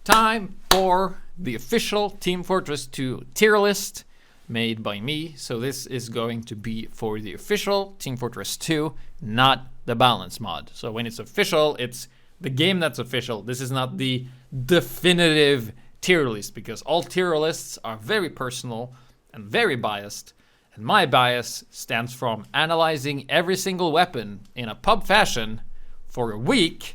time for the official Team Fortress 2 tier list made by me. So this is going to be for the official Team Fortress 2, not the balance mod. So when it's official, it's the game that's official. This is not the definitive tier list, because all tier lists are very personal and very biased. And my bias stands from analyzing every single weapon in a pub fashion for a week,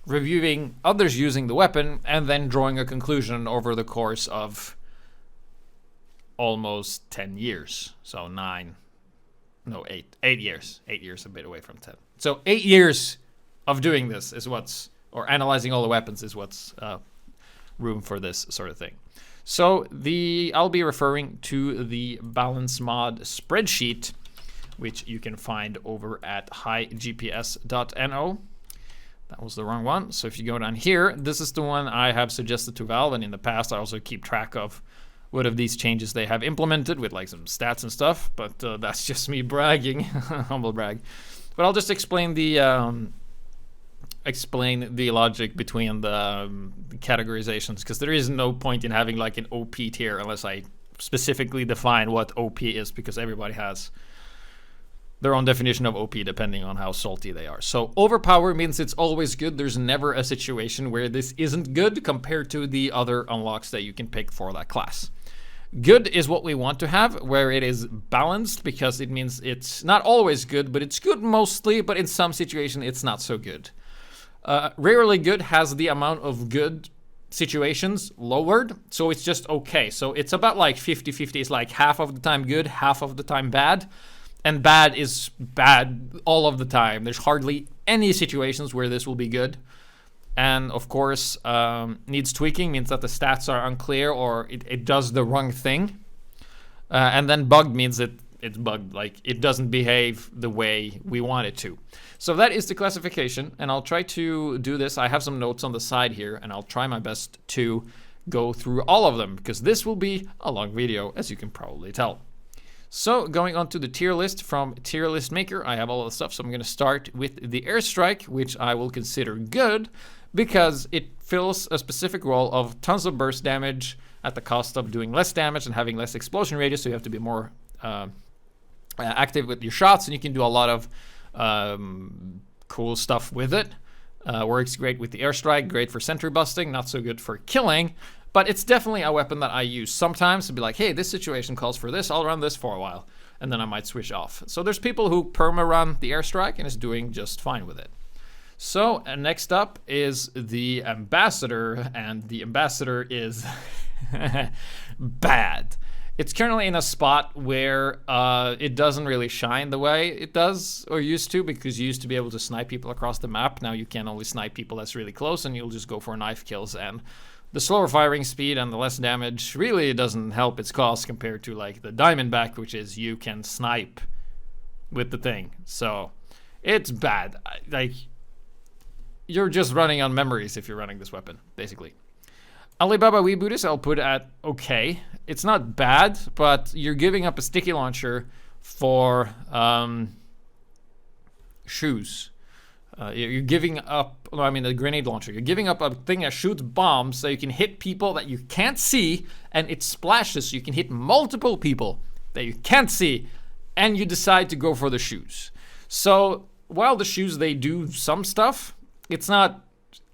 reviewing others using the weapon, and then drawing a conclusion over the course of almost 10 years. So 8 years. 8 years, a bit away from 10. So 8 years of doing this is what's, or analyzing all the weapons is what's room for this sort of thing. So I'll be referring to the balance mod spreadsheet, which you can find over at highgps.no. That was the wrong one. So if you go down here, this is the one I have suggested to Valve, and in the past I also keep track of what of these changes they have implemented with like some stats and stuff, but that's just me bragging, humble brag. But I'll just explain the logic between the categorizations, because there is no point in having like an OP tier unless I specifically define what OP is, because everybody has their own definition of OP depending on how salty they are. So overpower means it's always good. There's never a situation where this isn't good compared to the other unlocks that you can pick for that class. Good is what we want to have, where it is balanced, because it means it's not always good, but it's good mostly, but in some situations it's not so good. Rarely good has the amount of good situations lowered, so it's just okay. So it's about like 50-50. It's like half of the time good, half of the time bad. And bad is bad all of the time. There's hardly any situations where this will be good. And of course, needs tweaking means that the stats are unclear or it does the wrong thing. And then bugged means it's bugged, like it doesn't behave the way we want it to. So that is the classification, and I'll try to do this. I have some notes on the side here, and I'll try my best to go through all of them, because this will be a long video, as you can probably tell. So going on to the tier list from Tier List Maker, I have all of the stuff. So I'm going to start with the airstrike, which I will consider good because it fills a specific role of tons of burst damage at the cost of doing less damage and having less explosion radius. So you have to be more active with your shots, and you can do a lot of cool stuff with it. Works great with the airstrike, great for sentry busting, not so good for killing. But it's definitely a weapon that I use sometimes to be like, hey, this situation calls for this, I'll run this for a while, and then I might switch off. So there's people who perma-run the airstrike and is doing just fine with it. So next up is the Ambassador, and the Ambassador is bad. It's currently in a spot where it doesn't really shine the way it does or used to, because you used to be able to snipe people across the map. Now you can only snipe people that's really close, and you'll just go for knife kills, and the slower firing speed and the less damage really doesn't help its cause compared to like the Diamondback, which is you can snipe with the thing. So it's bad. Like, you're just running on memories if you're running this weapon, basically. Alibaba Weebooters I'll put at okay. It's not bad, but you're giving up a sticky launcher for shoes. You're giving up, a grenade launcher. You're giving up a thing that shoots bombs so you can hit people that you can't see, and it splashes so you can hit multiple people that you can't see, and you decide to go for the shoes. So while the shoes, they do some stuff, it's not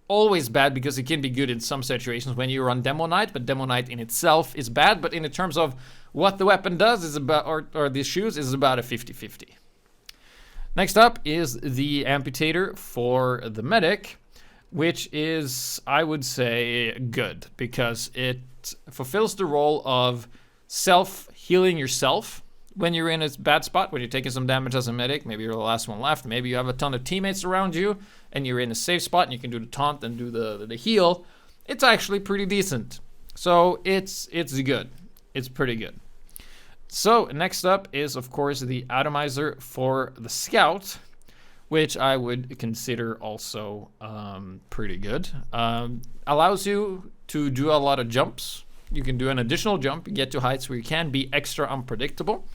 always bad, because it can be good in some situations when you run Demo Knight, but Demo Knight in itself is bad. But in terms of what the weapon does is about, or the shoes is about a 50-50. Next up is the Amputator for the Medic, which is, I would say, good, because it fulfills the role of self-healing yourself when you're in a bad spot, when you're taking some damage as a medic. Maybe you're the last one left. Maybe you have a ton of teammates around you, and you're in a safe spot, and you can do the taunt and do the heal. It's actually pretty decent. So it's good. It's pretty good. So next up is, of course, the Atomizer for the Scout, which I would consider also pretty good. Allows you to do a lot of jumps. You can do an additional jump, get to heights where you can be extra unpredictable.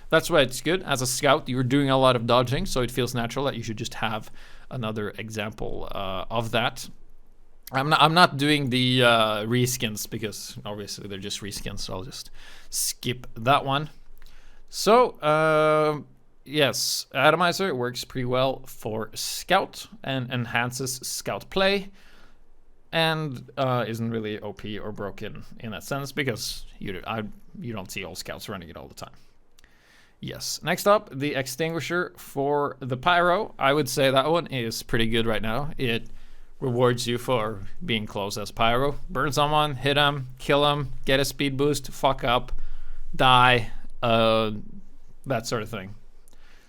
That's why it's good. As a Scout, you're doing a lot of dodging, so it feels natural that you should just have another example of that. I'm not doing the reskins because obviously they're just reskins, so I'll just skip that one. So yes, Atomizer works pretty well for Scout and enhances Scout play, and isn't really OP or broken in that sense because you don't see all Scouts running it all the time. Yes. Next up, the Extinguisher for the Pyro. I would say that one is pretty good right now. It rewards you for being close as Pyro. Burn someone, hit him, kill him, get a speed boost, fuck up, die, that sort of thing.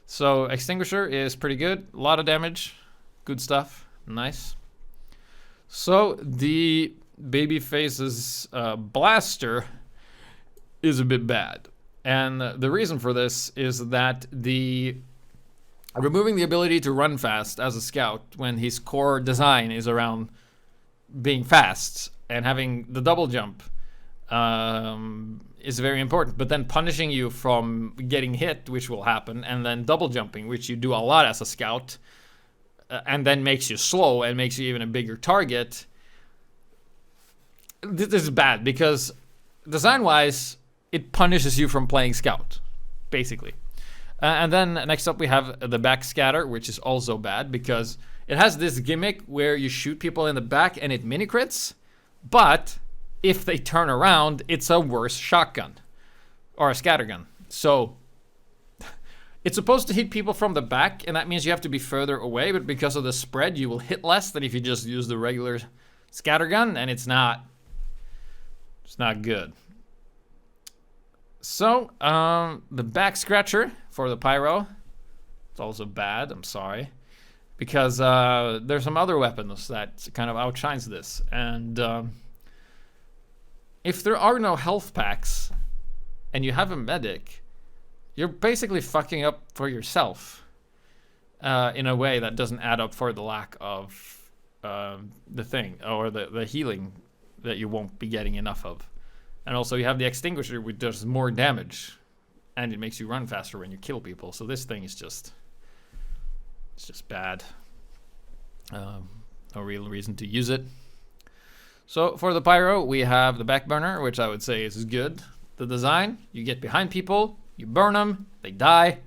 So Extinguisher is pretty good. A lot of damage. Good stuff. Nice. So the Babyface's Blaster is a bit bad. And the reason for this is that removing the ability to run fast as a Scout when his core design is around being fast and having the double jump is very important. But then punishing you from getting hit, which will happen, and then double jumping, which you do a lot as a Scout, and then makes you slow and makes you even a bigger target. This is bad because design-wise, it punishes you from playing Scout, basically. And then next up we have the Backscatter, which is also bad because it has this gimmick where you shoot people in the back and it mini crits, but if they turn around, it's a worse shotgun or a scattergun. So it's supposed to hit people from the back, and that means you have to be further away, but because of the spread, you will hit less than if you just use the regular scattergun, and it's not good. So, the Back Scratcher for the Pyro, it's also bad, I'm sorry, because there's some other weapons that kind of outshines this, and if there are no health packs, and you have a medic, you're basically fucking up for yourself, in a way that doesn't add up for the lack of the thing, or the healing that you won't be getting enough of. And also you have the Extinguisher, which does more damage, and it makes you run faster when you kill people. So this thing is just bad. No real reason to use it. So for the Pyro, we have the Backburner, which I would say is good. The design, you get behind people, you burn them, they die.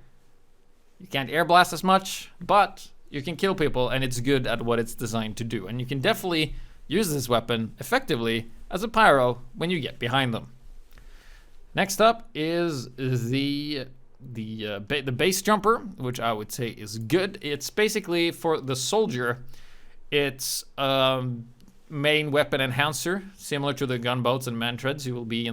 You can't air blast as much, but you can kill people, and it's good at what it's designed to do. And you can definitely use this weapon effectively as a Pyro when you get behind them. Next up is the base jumper, which I would say is good. It's basically for the soldier. It's main weapon enhancer, similar to the gunboats and man-treads. You will be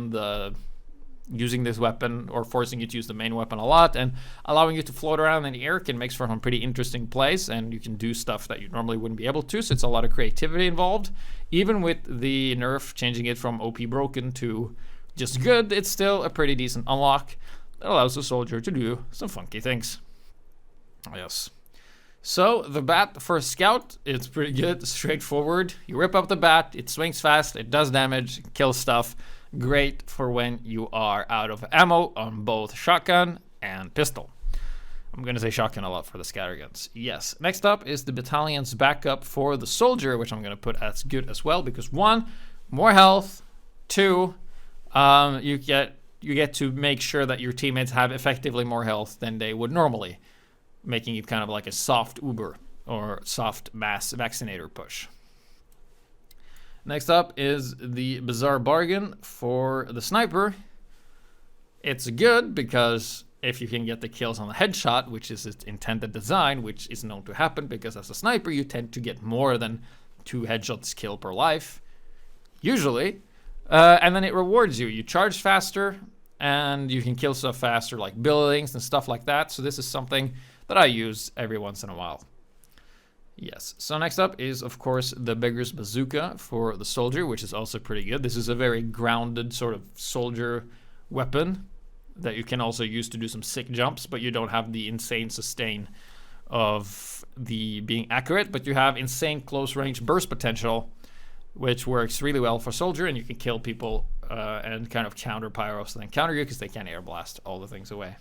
using this weapon or forcing you to use the main weapon a lot, and allowing you to float around in the air can make for some pretty interesting plays, and you can do stuff that you normally wouldn't be able to, so it's a lot of creativity involved. Even with the nerf changing it from OP broken to just good, it's still a pretty decent unlock that allows the soldier to do some funky things. Yes. So the bat for Scout, it's pretty good, straightforward. You rip up the bat, it swings fast, it does damage, kills stuff. Great for when you are out of ammo on both shotgun and pistol. I'm going to say shotgun a lot for the scatterguns. Yes. Next up is the battalion's backup for the soldier, which I'm going to put as good as well because 1, more health. 2, you get to make sure that your teammates have effectively more health than they would normally, making it kind of like a soft Uber or soft mass vaccinator push. Next up is the Bizarre Bargain for the Sniper. It's good because if you can get the kills on the headshot, which is its intended design, which is known to happen because as a sniper you tend to get more than 2 headshots kill per life, usually. And then it rewards you. You charge faster and you can kill stuff faster, like buildings and stuff like that. So this is something that I use every once in a while. Yes, so next up is, of course, the Beggar's Bazooka for the soldier, which is also pretty good. This is a very grounded sort of soldier weapon that you can also use to do some sick jumps, but you don't have the insane sustain of the being accurate, but you have insane close range burst potential, which works really well for soldier, and you can kill people and kind of counter pyros and then counter you because they can't air blast all the things away.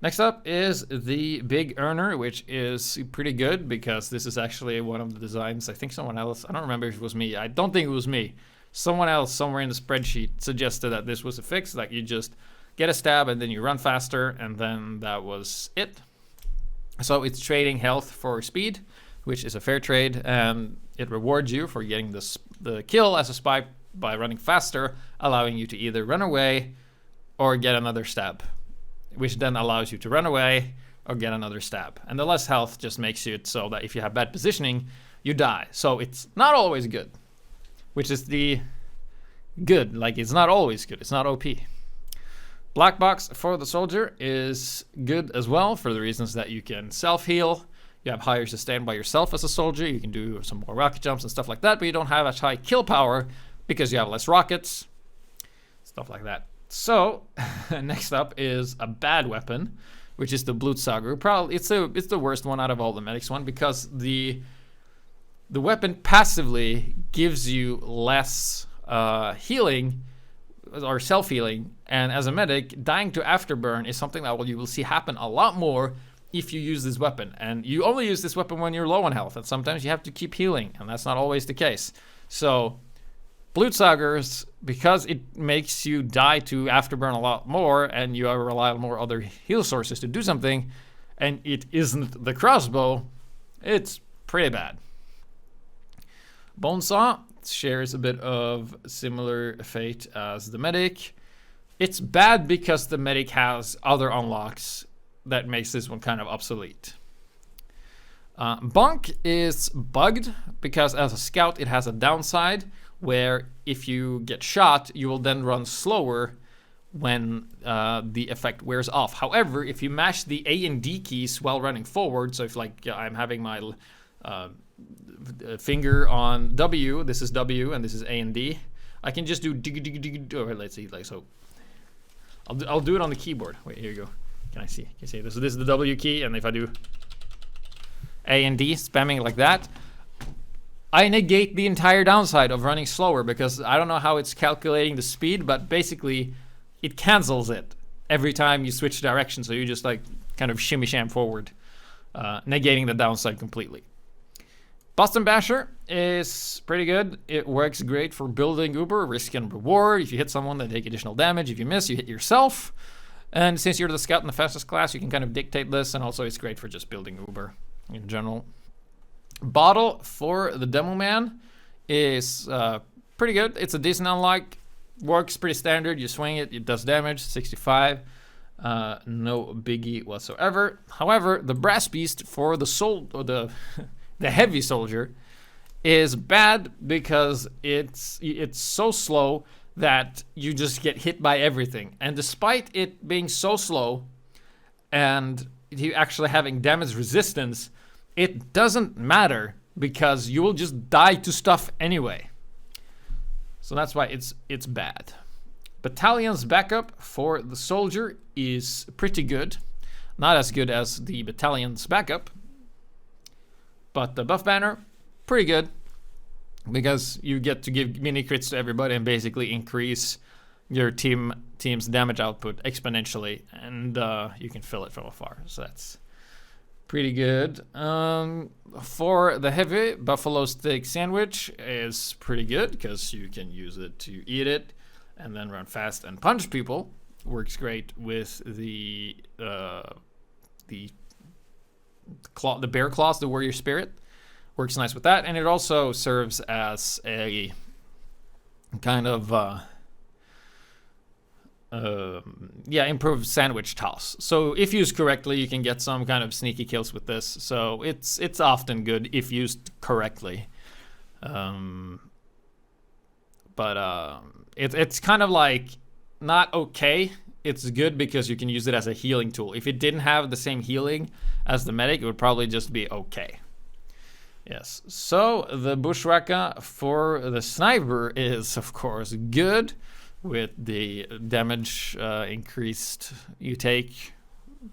Next up is the Big Earner, which is pretty good because this is actually one of the designs. I think someone else, I don't remember if it was me. I don't think it was me. Someone else somewhere in the spreadsheet suggested that this was a fix, that you just get a stab and then you run faster, and then that was it. So it's trading health for speed, which is a fair trade, and it rewards you for getting the kill as a spy by running faster, allowing you to either run away or get another stab, which then allows you to run away or get another stab. And the less health just makes it so that if you have bad positioning, you die. So it's not always good, which is the good. Like, it's not always good. It's not OP. Black box for the soldier is good as well for the reasons that you can self-heal. You have higher sustain by yourself as a soldier. You can do some more rocket jumps and stuff like that, but you don't have as high kill power because you have less rockets, stuff like that. So next up is a bad weapon, which is the Blutsager. Probably it's the worst one out of all the medics one, because the weapon passively gives you less healing or self-healing, and as a medic, dying to afterburn is something that you will see happen a lot more if you use this weapon. And you only use this weapon when you're low on health, and sometimes you have to keep healing, and that's not always the case. So Blutsagers, because it makes you die to afterburn a lot more, and you rely on more other heal sources to do something, and it isn't the crossbow, it's pretty bad. Bonesaw shares a bit of similar fate as the medic. It's bad because the medic has other unlocks that makes this one kind of obsolete. Bunk is bugged because as a scout it has a downside where if you get shot you will then run slower when the effect wears off. However, if you mash the A and D keys while running forward, so if like I'm having my finger on W, this is W and this is A and D, I can just do or let's see, like so. I'll do it on the keyboard. Wait, here you go. Can I see? Can you see this? This is the W key, and if I do A and D, spamming like that, I negate the entire downside of running slower, because I don't know how it's calculating the speed, but basically it cancels it every time you switch direction. So you just like kind of shimmy sham forward, negating the downside completely. Boston Basher is pretty good. It works great for building Uber, risk and reward. If you hit someone, they take additional damage. If you miss, you hit yourself. And since you're the scout in the fastest class, you can kind of dictate this, and also it's great for just building Uber in general. Bottle for the Demo Man is pretty good. It's a decent unlock. Works pretty standard. You swing it, it does damage, 65. No biggie whatsoever. However, the Brass Beast for the the heavy soldier is bad because it's so slow that you just get hit by everything. And despite it being so slow and you actually having damage resistance, it doesn't matter because you will just die to stuff anyway. So that's why it's bad. Battalion's backup for the soldier is pretty good. Not as good as the battalion's backup, but the buff banner, pretty good, because you get to give mini crits to everybody and basically increase your team's damage output exponentially, and you can fill it from afar. So that's pretty good. For the heavy, buffalo steak sandwich is pretty good because you can use it to eat it and then run fast and punch people. Works great with the bear claws, the warrior spirit. Works nice with that, and it also serves as a kind of improved sandwich toss. So if used correctly, you can get some kind of sneaky kills with this. So it's often good if used correctly. It's kind of like not okay. It's good because you can use it as a healing tool. If it didn't have the same healing as the medic, it would probably just be okay. Yes, so the Bushwhacker for the sniper is, of course, good with the damage increased you take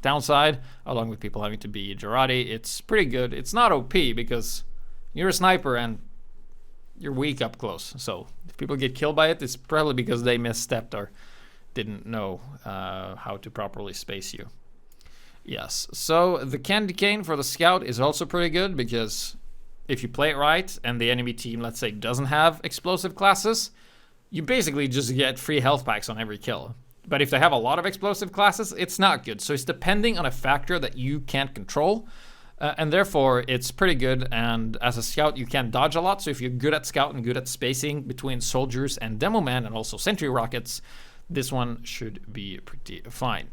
downside, along with people having to be Jarate. It's pretty good. It's not OP because you're a sniper and you're weak up close. So if people get killed by it, it's probably because they misstepped or didn't know how to properly space you. Yes, so the candy cane for the scout is also pretty good because if you play it right and the enemy team, let's say, doesn't have explosive classes, you basically just get free health packs on every kill. But if they have a lot of explosive classes, it's not good. So it's depending on a factor that you can't control. And therefore, it's pretty good. And as a scout, you can dodge a lot. So if you're good at scout and good at spacing between soldiers and demo man and also sentry rockets, this one should be pretty fine.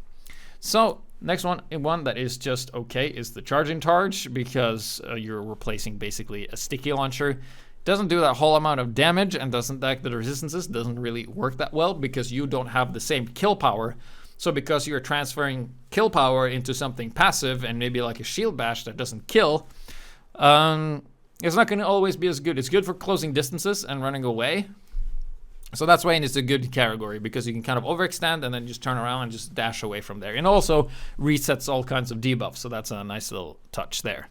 So next one that is just okay is the charging charge, because you're replacing basically a sticky launcher. Doesn't do that whole amount of damage and doesn't like the resistances, doesn't really work that well because you don't have the same kill power. So because you're transferring kill power into something passive and maybe like a shield bash that doesn't kill, it's not going to always be as good. It's good for closing distances and running away. So that's why it's a good category, because you can kind of overextend and then just turn around and just dash away from there. And also resets all kinds of debuffs, so that's a nice little touch there.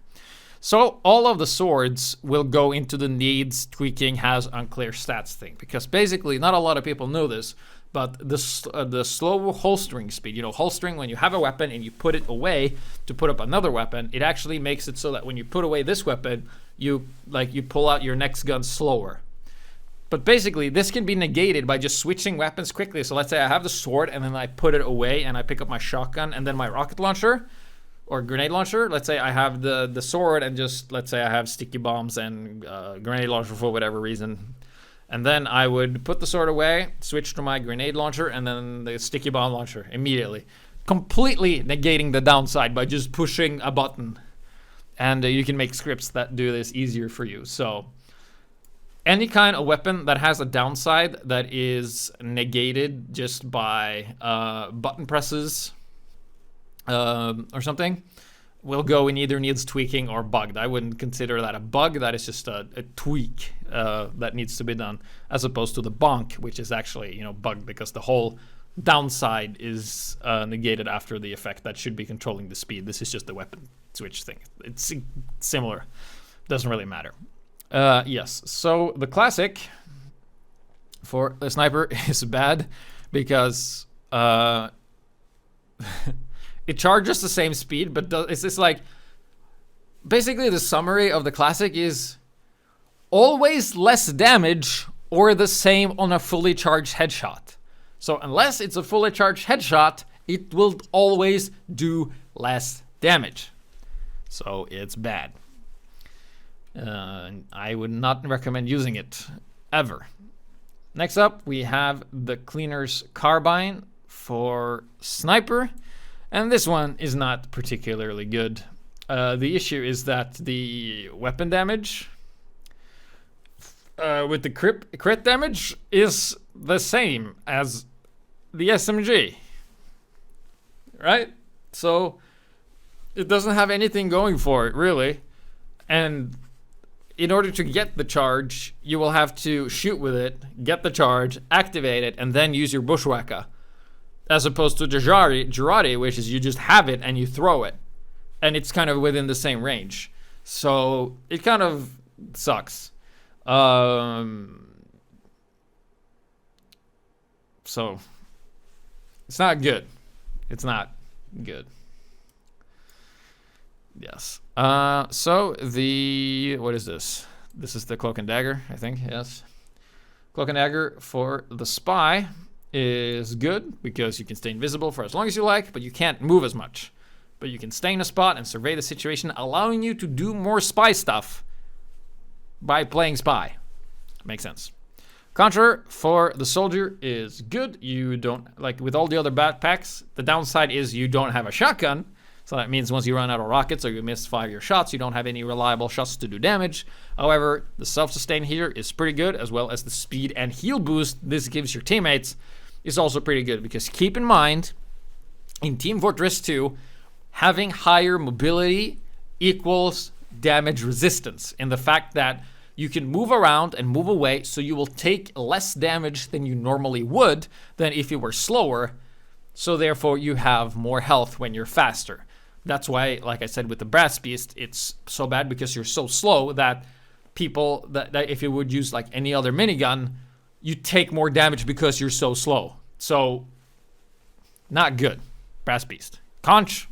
So all of the swords will go into the needs tweaking has unclear stats thing, because basically not a lot of people know this, but the slow holstering speed, holstering when you have a weapon and you put it away to put up another weapon, it actually makes it so that when you put away this weapon, you pull out your next gun slower. But basically, this can be negated by just switching weapons quickly. So let's say I have the sword and then I put it away and I pick up my shotgun and then my rocket launcher or grenade launcher. Let's say I have the sword and just, let's say I have sticky bombs and grenade launcher for whatever reason. And then I would put the sword away, switch to my grenade launcher and then the sticky bomb launcher immediately. Completely negating the downside by just pushing a button. And you can make scripts that do this easier for you. So any kind of weapon that has a downside that is negated just by button presses or something will go in either needs tweaking or bugged. I wouldn't consider that a bug. That is just a tweak that needs to be done, as opposed to the bonk, which is actually bugged because the whole downside is negated after the effect that should be controlling the speed. This is just the weapon switch thing. It's similar. Doesn't really matter. Yes, so the classic for the sniper is bad because it charges the same speed, but it's just like, basically the summary of the classic is always less damage or the same on a fully charged headshot. So unless it's a fully charged headshot, it will always do less damage. So it's bad. I would not recommend using it ever. Next up, we have the Cleaner's Carbine for Sniper, and this one is not particularly good. The issue is that the weapon damage with the crit damage is the same as the SMG, right? So it doesn't have anything going for it, really. And in order to get the charge, you will have to shoot with it, get the charge, activate it, and then use your bushwhacker. As opposed to Girardi, which is you just have it and you throw it. And it's kind of within the same range. So it kind of sucks. So it's not good. It's not good. Yes. So what is this? This is the Cloak and Dagger, I think. Yes. Cloak and Dagger for the Spy is good because you can stay invisible for as long as you like, but you can't move as much. But you can stay in a spot and survey the situation, allowing you to do more spy stuff by playing Spy. Makes sense. Conjurer for the Soldier is good. You don't, like with all the other backpacks, the downside is you don't have a shotgun. So that means once you run out of rockets or you miss 5 of your shots, you don't have any reliable shots to do damage. However, the self-sustain here is pretty good, as well as the speed and heal boost this gives your teammates is also pretty good. Because keep in mind, in Team Fortress 2, having higher mobility equals damage resistance. In the fact that you can move around and move away, so you will take less damage than you normally would than if you were slower. So therefore, you have more health when you're faster. That's why, like I said, with the Brass Beast, it's so bad because you're so slow that people, that if you would use like any other minigun, you take more damage because you're so slow. So, not good. Brass Beast. Conch,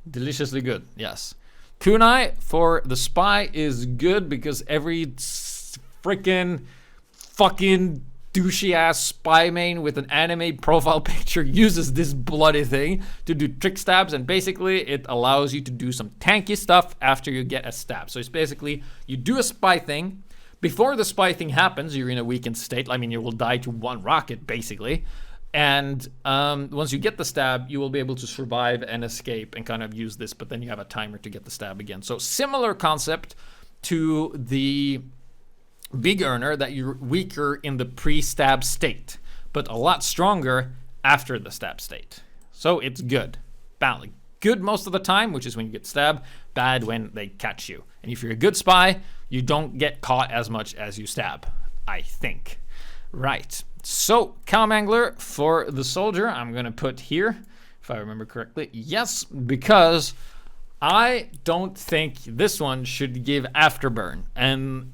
Deliciously good, yes. Kunai for the spy is good because every freaking fucking douchey ass spy main with an anime profile picture uses this bloody thing to do trick stabs, and basically it allows you to do some tanky stuff after you get a stab. So it's basically you do a spy thing. Before the spy thing happens, you're in a weakened state. I mean, you will die to one rocket basically. And once you get the stab, you will be able to survive and escape and kind of use this, but then you have a timer to get the stab again. So similar concept to the big earner, that you're weaker in the pre-stab state, but a lot stronger after the stab state. So it's good. Good most of the time, which is when you get stabbed, bad when they catch you. And if you're a good spy, you don't get caught as much as you stab, I think. Right. So, Commangler for the soldier, I'm going to put here, if I remember correctly. Yes, because I don't think this one should give afterburn. And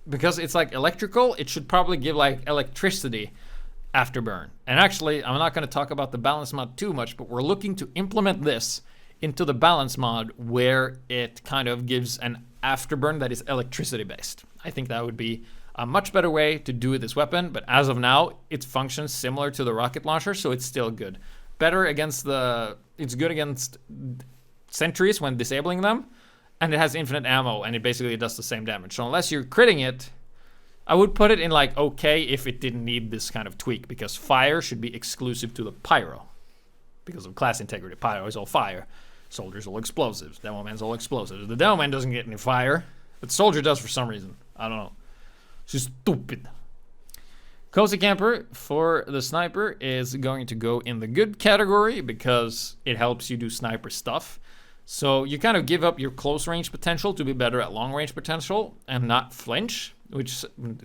because it's like electrical, it should probably give like electricity afterburn. And actually, I'm not going to talk about the balance mod too much, but we're looking to implement this into the balance mod where it kind of gives an afterburn that is electricity based. I think that would be a much better way to do this weapon, but as of now, it functions similar to the rocket launcher, so it's still good. It's good against sentries when disabling them, and it has infinite ammo, and it basically does the same damage. So unless you're critting it, I would put it in like okay if it didn't need this kind of tweak, because fire should be exclusive to the Pyro. Because of class integrity, Pyro is all fire. Soldier's all explosives. Demo man's all explosives. The demo man doesn't get any fire, but soldier does for some reason. I don't know. It's stupid. Cozy Camper for the sniper is going to go in the good category because it helps you do sniper stuff. So you kind of give up your close range potential to be better at long range potential and not flinch, which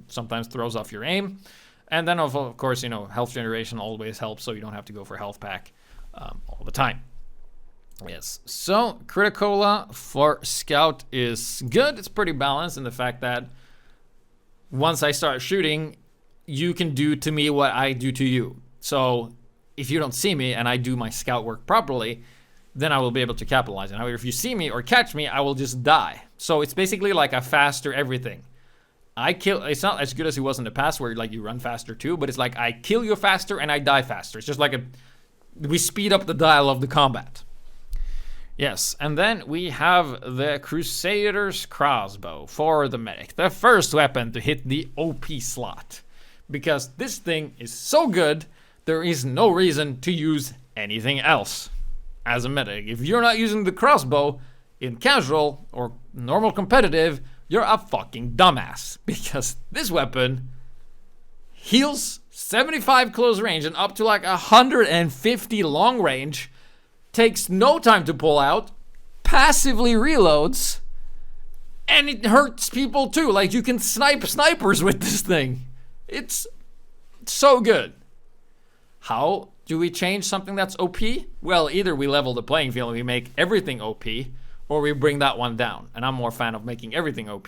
sometimes throws off your aim. And then of course, you know, health generation always helps, so you don't have to go for health pack all the time. Yes, so Criticola for Scout is good. It's pretty balanced in the fact that once I start shooting, you can do to me what I do to you. So if you don't see me and I do my scout work properly, then I will be able to capitalize. And however, if you see me or catch me, I will just die. So it's basically like a faster everything. It's not as good as it was in the past where like you run faster too, but it's like I kill you faster and I die faster. It's just like we speed up the dial of the combat. Yes, and then we have the Crusader's Crossbow for the medic. The first weapon to hit the OP slot. Because this thing is so good, there is no reason to use anything else as a medic. If you're not using the crossbow in casual or normal competitive, you're a fucking dumbass. Because this weapon heals 75 close range and up to like 150 long range. Takes no time to pull out, passively reloads, and it hurts people too. Like you can snipe snipers with this thing. It's so good. How do we change something that's OP? Well, either we level the playing field and we make everything OP, or we bring that one down. And I'm more a fan of making everything OP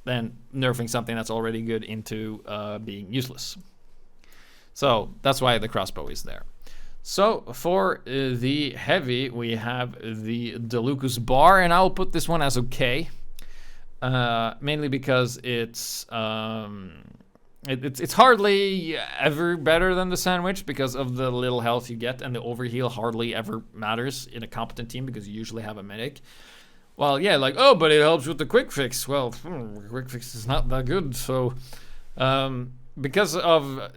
than nerfing something that's already good into being useless. So that's why the crossbow is there. So for the heavy, we have the Delucus bar, and I'll put this one as okay, mainly because it's hardly ever better than the sandwich because of the little health you get, and the overheal hardly ever matters in a competent team because you usually have a medic. Well, yeah, like, oh, but it helps with the quick fix. Well, quick fix is not that good, so because of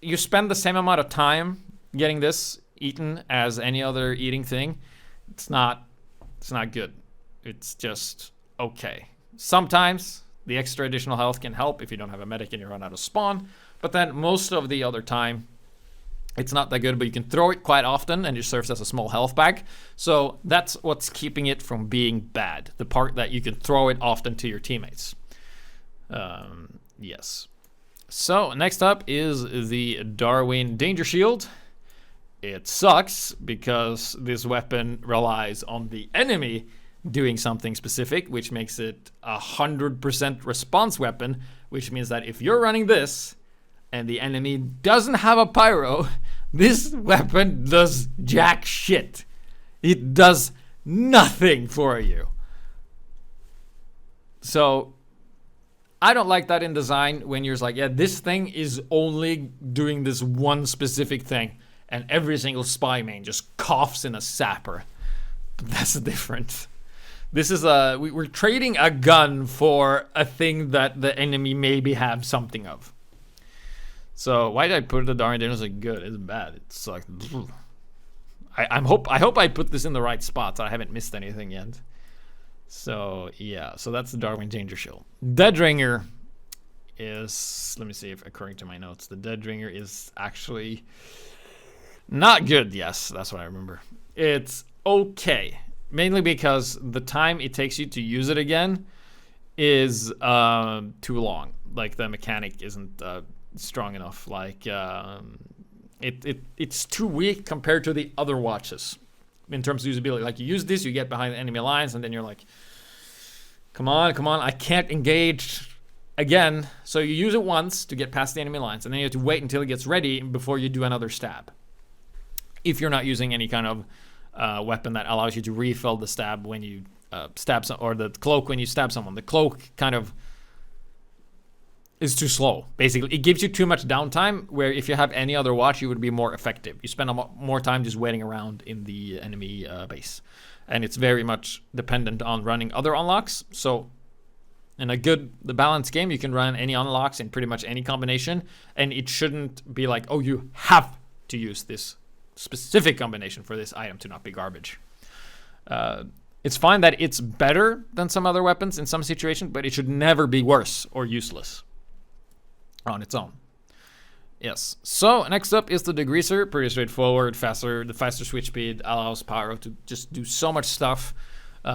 you spend the same amount of time getting this eaten as any other eating thing, it's not good. It's just okay. Sometimes the extra additional health can help if you don't have a medic and you run out of spawn, but then most of the other time it's not that good, but you can throw it quite often and it serves as a small health bag. So that's what's keeping it from being bad, the part that you can throw it often to your teammates. Yes. So next up is the Darwin Danger Shield. It sucks because this weapon relies on the enemy doing something specific, which makes it 100% response weapon, which means that if you're running this and the enemy doesn't have a pyro, this weapon does jack shit. It does nothing for you. So I don't like that in design when you're like, yeah, this thing is only doing this one specific thing, and every single spy main just coughs in a sapper. But that's different. This is we're trading a gun for a thing that the enemy maybe have something of. So why did I put the darn dinner? Like good, it's bad. It's like I hope I put this in the right spots. I haven't missed anything yet. So yeah, so that's the Darwin Danger Shield. Deadringer is, let me see if according to my notes, the Deadringer is actually not good. Yes, that's what I remember. It's okay, mainly because the time it takes you to use it again is too long. Like the mechanic isn't strong enough. Like it's too weak compared to the other watches. In terms of usability, like you use this, you get behind the enemy lines, and then you're like, come on, I can't engage again. So you use it once to get past the enemy lines, and then you have to wait until it gets ready before you do another stab. If you're not using any kind of weapon that allows you to refill the stab when you stab or the cloak when you stab someone. The cloak kind of is too slow. Basically, it gives you too much downtime, where if you have any other watch, you would be more effective. You spend more time just waiting around in the enemy base. And it's very much dependent on running other unlocks. So in the balanced game, you can run any unlocks in pretty much any combination, and it shouldn't be like, oh, you have to use this specific combination for this item to not be garbage. It's fine that it's better than some other weapons in some situations, but it should never be worse or useless on its own. Yes. So next up is the degreaser. Pretty straightforward. The faster switch speed allows Pyro to just do so much stuff.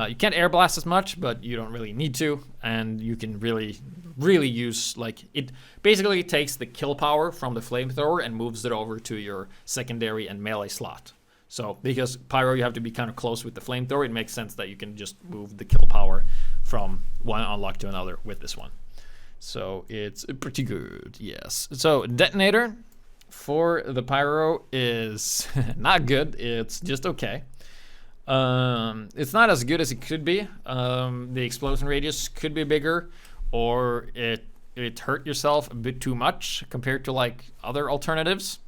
You can't air blast as much, but you don't really need to, and you can really use, like, it basically takes the kill power from the flamethrower and moves it over to your secondary and melee slot. So because Pyro, you have to be kind of close with the flamethrower, it makes sense that you can just move the kill power from one unlock to another with this one. So it's pretty good, yes. So detonator for the Pyro is not good. It's just okay. It's not as good as it could be. The explosion radius could be bigger, or it hurt yourself a bit too much compared to like other alternatives.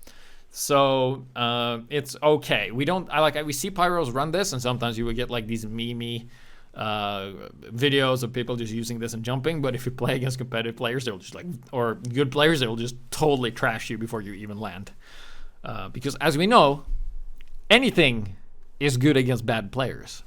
So it's okay. We see Pyros run this, and sometimes you would get like these meme videos of people just using this and jumping, but if you play against competitive players, they'll just or good players, they'll just totally trash you before you even land. Because as we know, anything is good against bad players.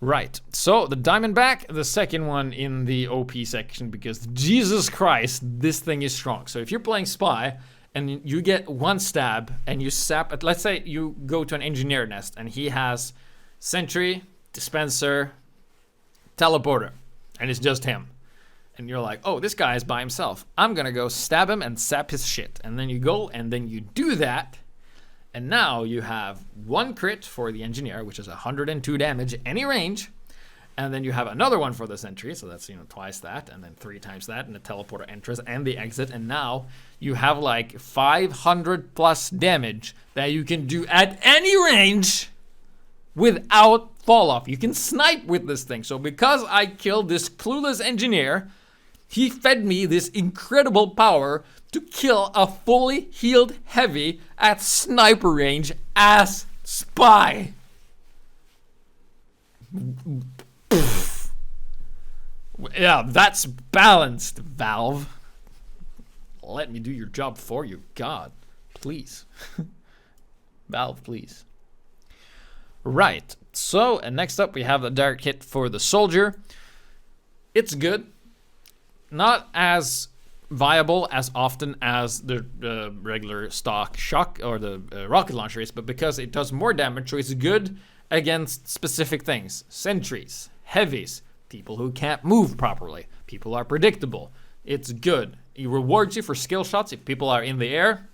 Right, so the Diamondback, the second one in the OP section, because Jesus Christ, this thing is strong. So if you're playing Spy, and you get one stab, and you sap, let's say you go to an engineer nest, and he has sentry, dispenser, teleporter, and it's just him. And you're like, oh, this guy is by himself. I'm gonna go stab him and sap his shit. And then you go, and then you do that, and now you have one crit for the engineer, which is 102 damage, any range, and then you have another one for the sentry, so that's, twice that, and then 3 times that, and the teleporter enters and the exit, and now you have like 500 plus damage that you can do at any range without fall off. You can snipe with this thing. So because I killed this clueless engineer, he fed me this incredible power to kill a fully healed heavy at sniper range as Spy. Yeah, that's balanced, Valve. Let me do your job for you, God. Please. Valve, please. Right, so and next up we have the direct hit for the soldier. It's good. Not as viable as often as the regular stock shock or the rocket launcher is, but because it does more damage, so it's good against specific things. Sentries, heavies, people who can't move properly, people who are predictable. It's good. It rewards you for skill shots. If people are in the air,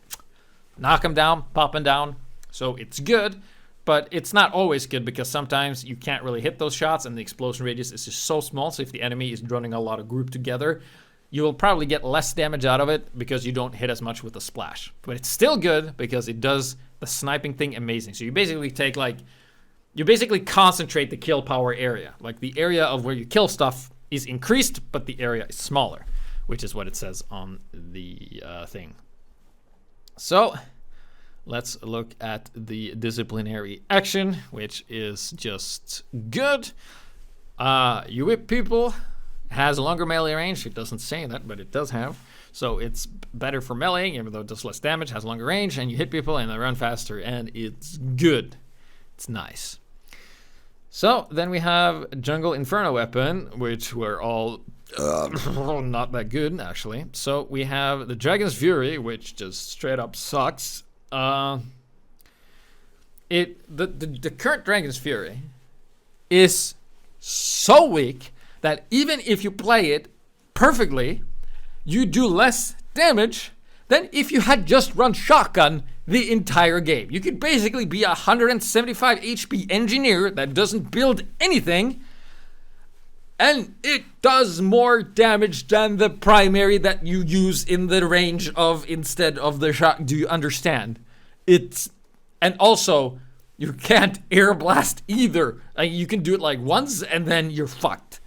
knock them down, pop them down. So it's good, but it's not always good because sometimes you can't really hit those shots and the explosion radius is just so small. So if the enemy is running a lot of group together, you will probably get less damage out of it because you don't hit as much with the splash. But it's still good because it does the sniping thing amazing. So you basically take like, you basically concentrate the kill power area. Like the area of where you kill stuff is increased, but the area is smaller, which is what it says on the thing. So let's look at the disciplinary action, which is just good. You whip people, has a longer melee range. It doesn't say that, but it does have. So it's better for meleeing, even though it does less damage, has longer range, and you hit people and they run faster, and it's good. It's nice. So then we have Jungle Inferno weapon, which were all not that good, actually. So we have the Dragon's Fury, which just straight up sucks. The current Dragon's Fury is so weak that even if you play it perfectly, you do less damage than if you had just run shotgun the entire game. You could basically be a 175 HP engineer that doesn't build anything, and it does more damage than the primary that you use in the range of instead of the shot. Do you understand? And also, you can't air blast either. You can do it like once and then you're fucked.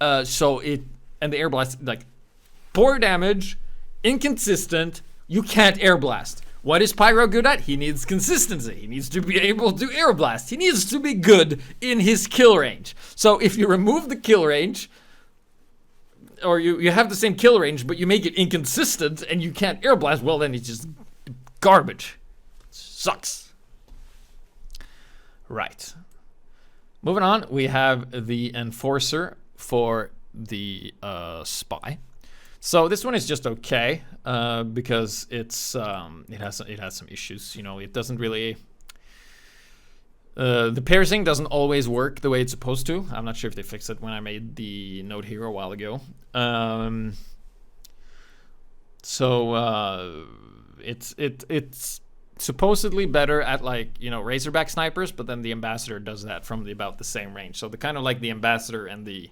And the air blast, like, poor damage, inconsistent, you can't air blast. What is Pyro good at? He needs consistency. He needs to be able to air blast. He needs to be good in his kill range. So if you remove the kill range, or you have the same kill range, but you make it inconsistent and you can't air blast, well, then it's just garbage. Sucks. Right. Moving on, we have the Enforcer for the Spy. So this one is just okay because it has some issues. You know, it doesn't really. The piercing doesn't always work the way it's supposed to. I'm not sure if they fixed it when I made the note here a while ago. It's supposedly better at, like, you know, Razorback snipers, but then the Ambassador does that from about the same range. So the kind of like the Ambassador and the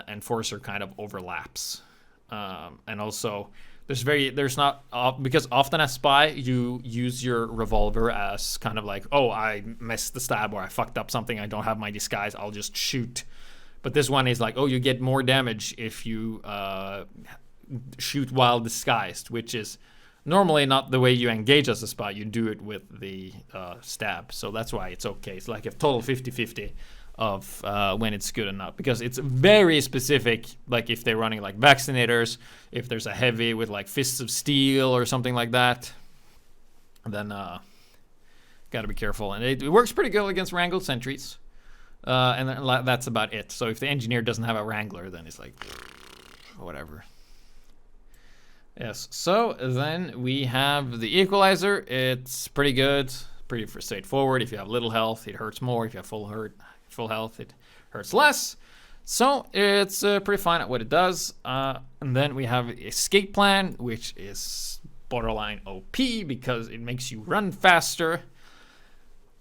Enforcer kind of overlaps. And also because often as Spy you use your revolver as kind of like, oh, I missed the stab or I fucked up something, I don't have my disguise, I'll just shoot. But this one is like, oh, you get more damage if you shoot while disguised, which is normally not the way you engage as a Spy. You do it with the stab, so that's why it's okay. It's like a total 50-50 of when it's good or not, because it's very specific. Like if they're running like vaccinators, if there's a heavy with like fists of steel or something like that, then gotta be careful. And it works pretty good against wrangled sentries, and then that's about it. So if the engineer doesn't have a wrangler, then it's like whatever. Yes, so then we have the Equalizer. It's pretty good, pretty straightforward. If you have little health, it hurts more. If you have full health, it hurts less. So it's pretty fine at what it does. And then we have Escape Plan, which is borderline OP because it makes you run faster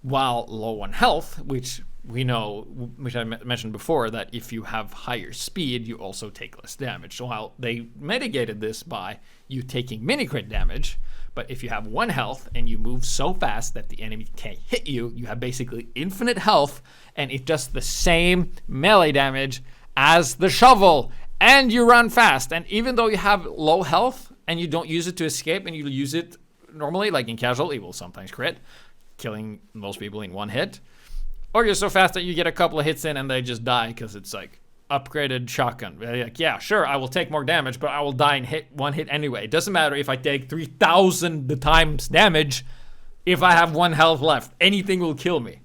while low on health, which we know, which I mentioned before, that if you have higher speed, you also take less damage. So while they mitigated this by you taking mini crit damage, but if you have 1 health and you move so fast that the enemy can't hit you, you have basically infinite health, and it does the same melee damage as the shovel, and you run fast. And even though you have low health and you don't use it to escape, and you use it normally, like in casual, it will sometimes crit, killing most people in 1 hit. Or you're so fast that you get a couple of hits in and they just die because it's like upgraded shotgun. Like, yeah, sure, I will take more damage, but I will die in 1 hit anyway. It doesn't matter if I take 3,000 times damage. If I have 1 health left, anything will kill me.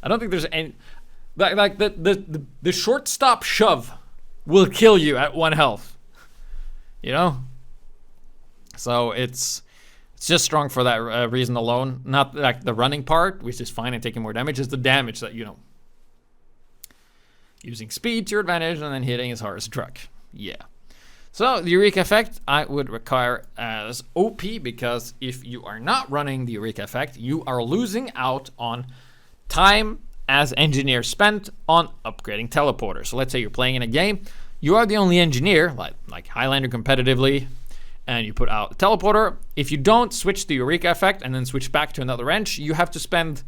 I don't think there's any, like the short stop shove will kill you at 1 health. You know? So it's just strong for that reason alone. Not like the running part, which is fine and taking more damage. It's the damage that, you know, using speed to your advantage and then hitting as hard as a truck. Yeah. So the Eureka effect I would require as OP, because if you are not running the Eureka effect, you are losing out on time as engineer spent on upgrading teleporters. So let's say you're playing in a game, you are the only engineer, like Highlander competitively, and you put out a teleporter. If you don't switch the Eureka effect and then switch back to another wrench, you have to spend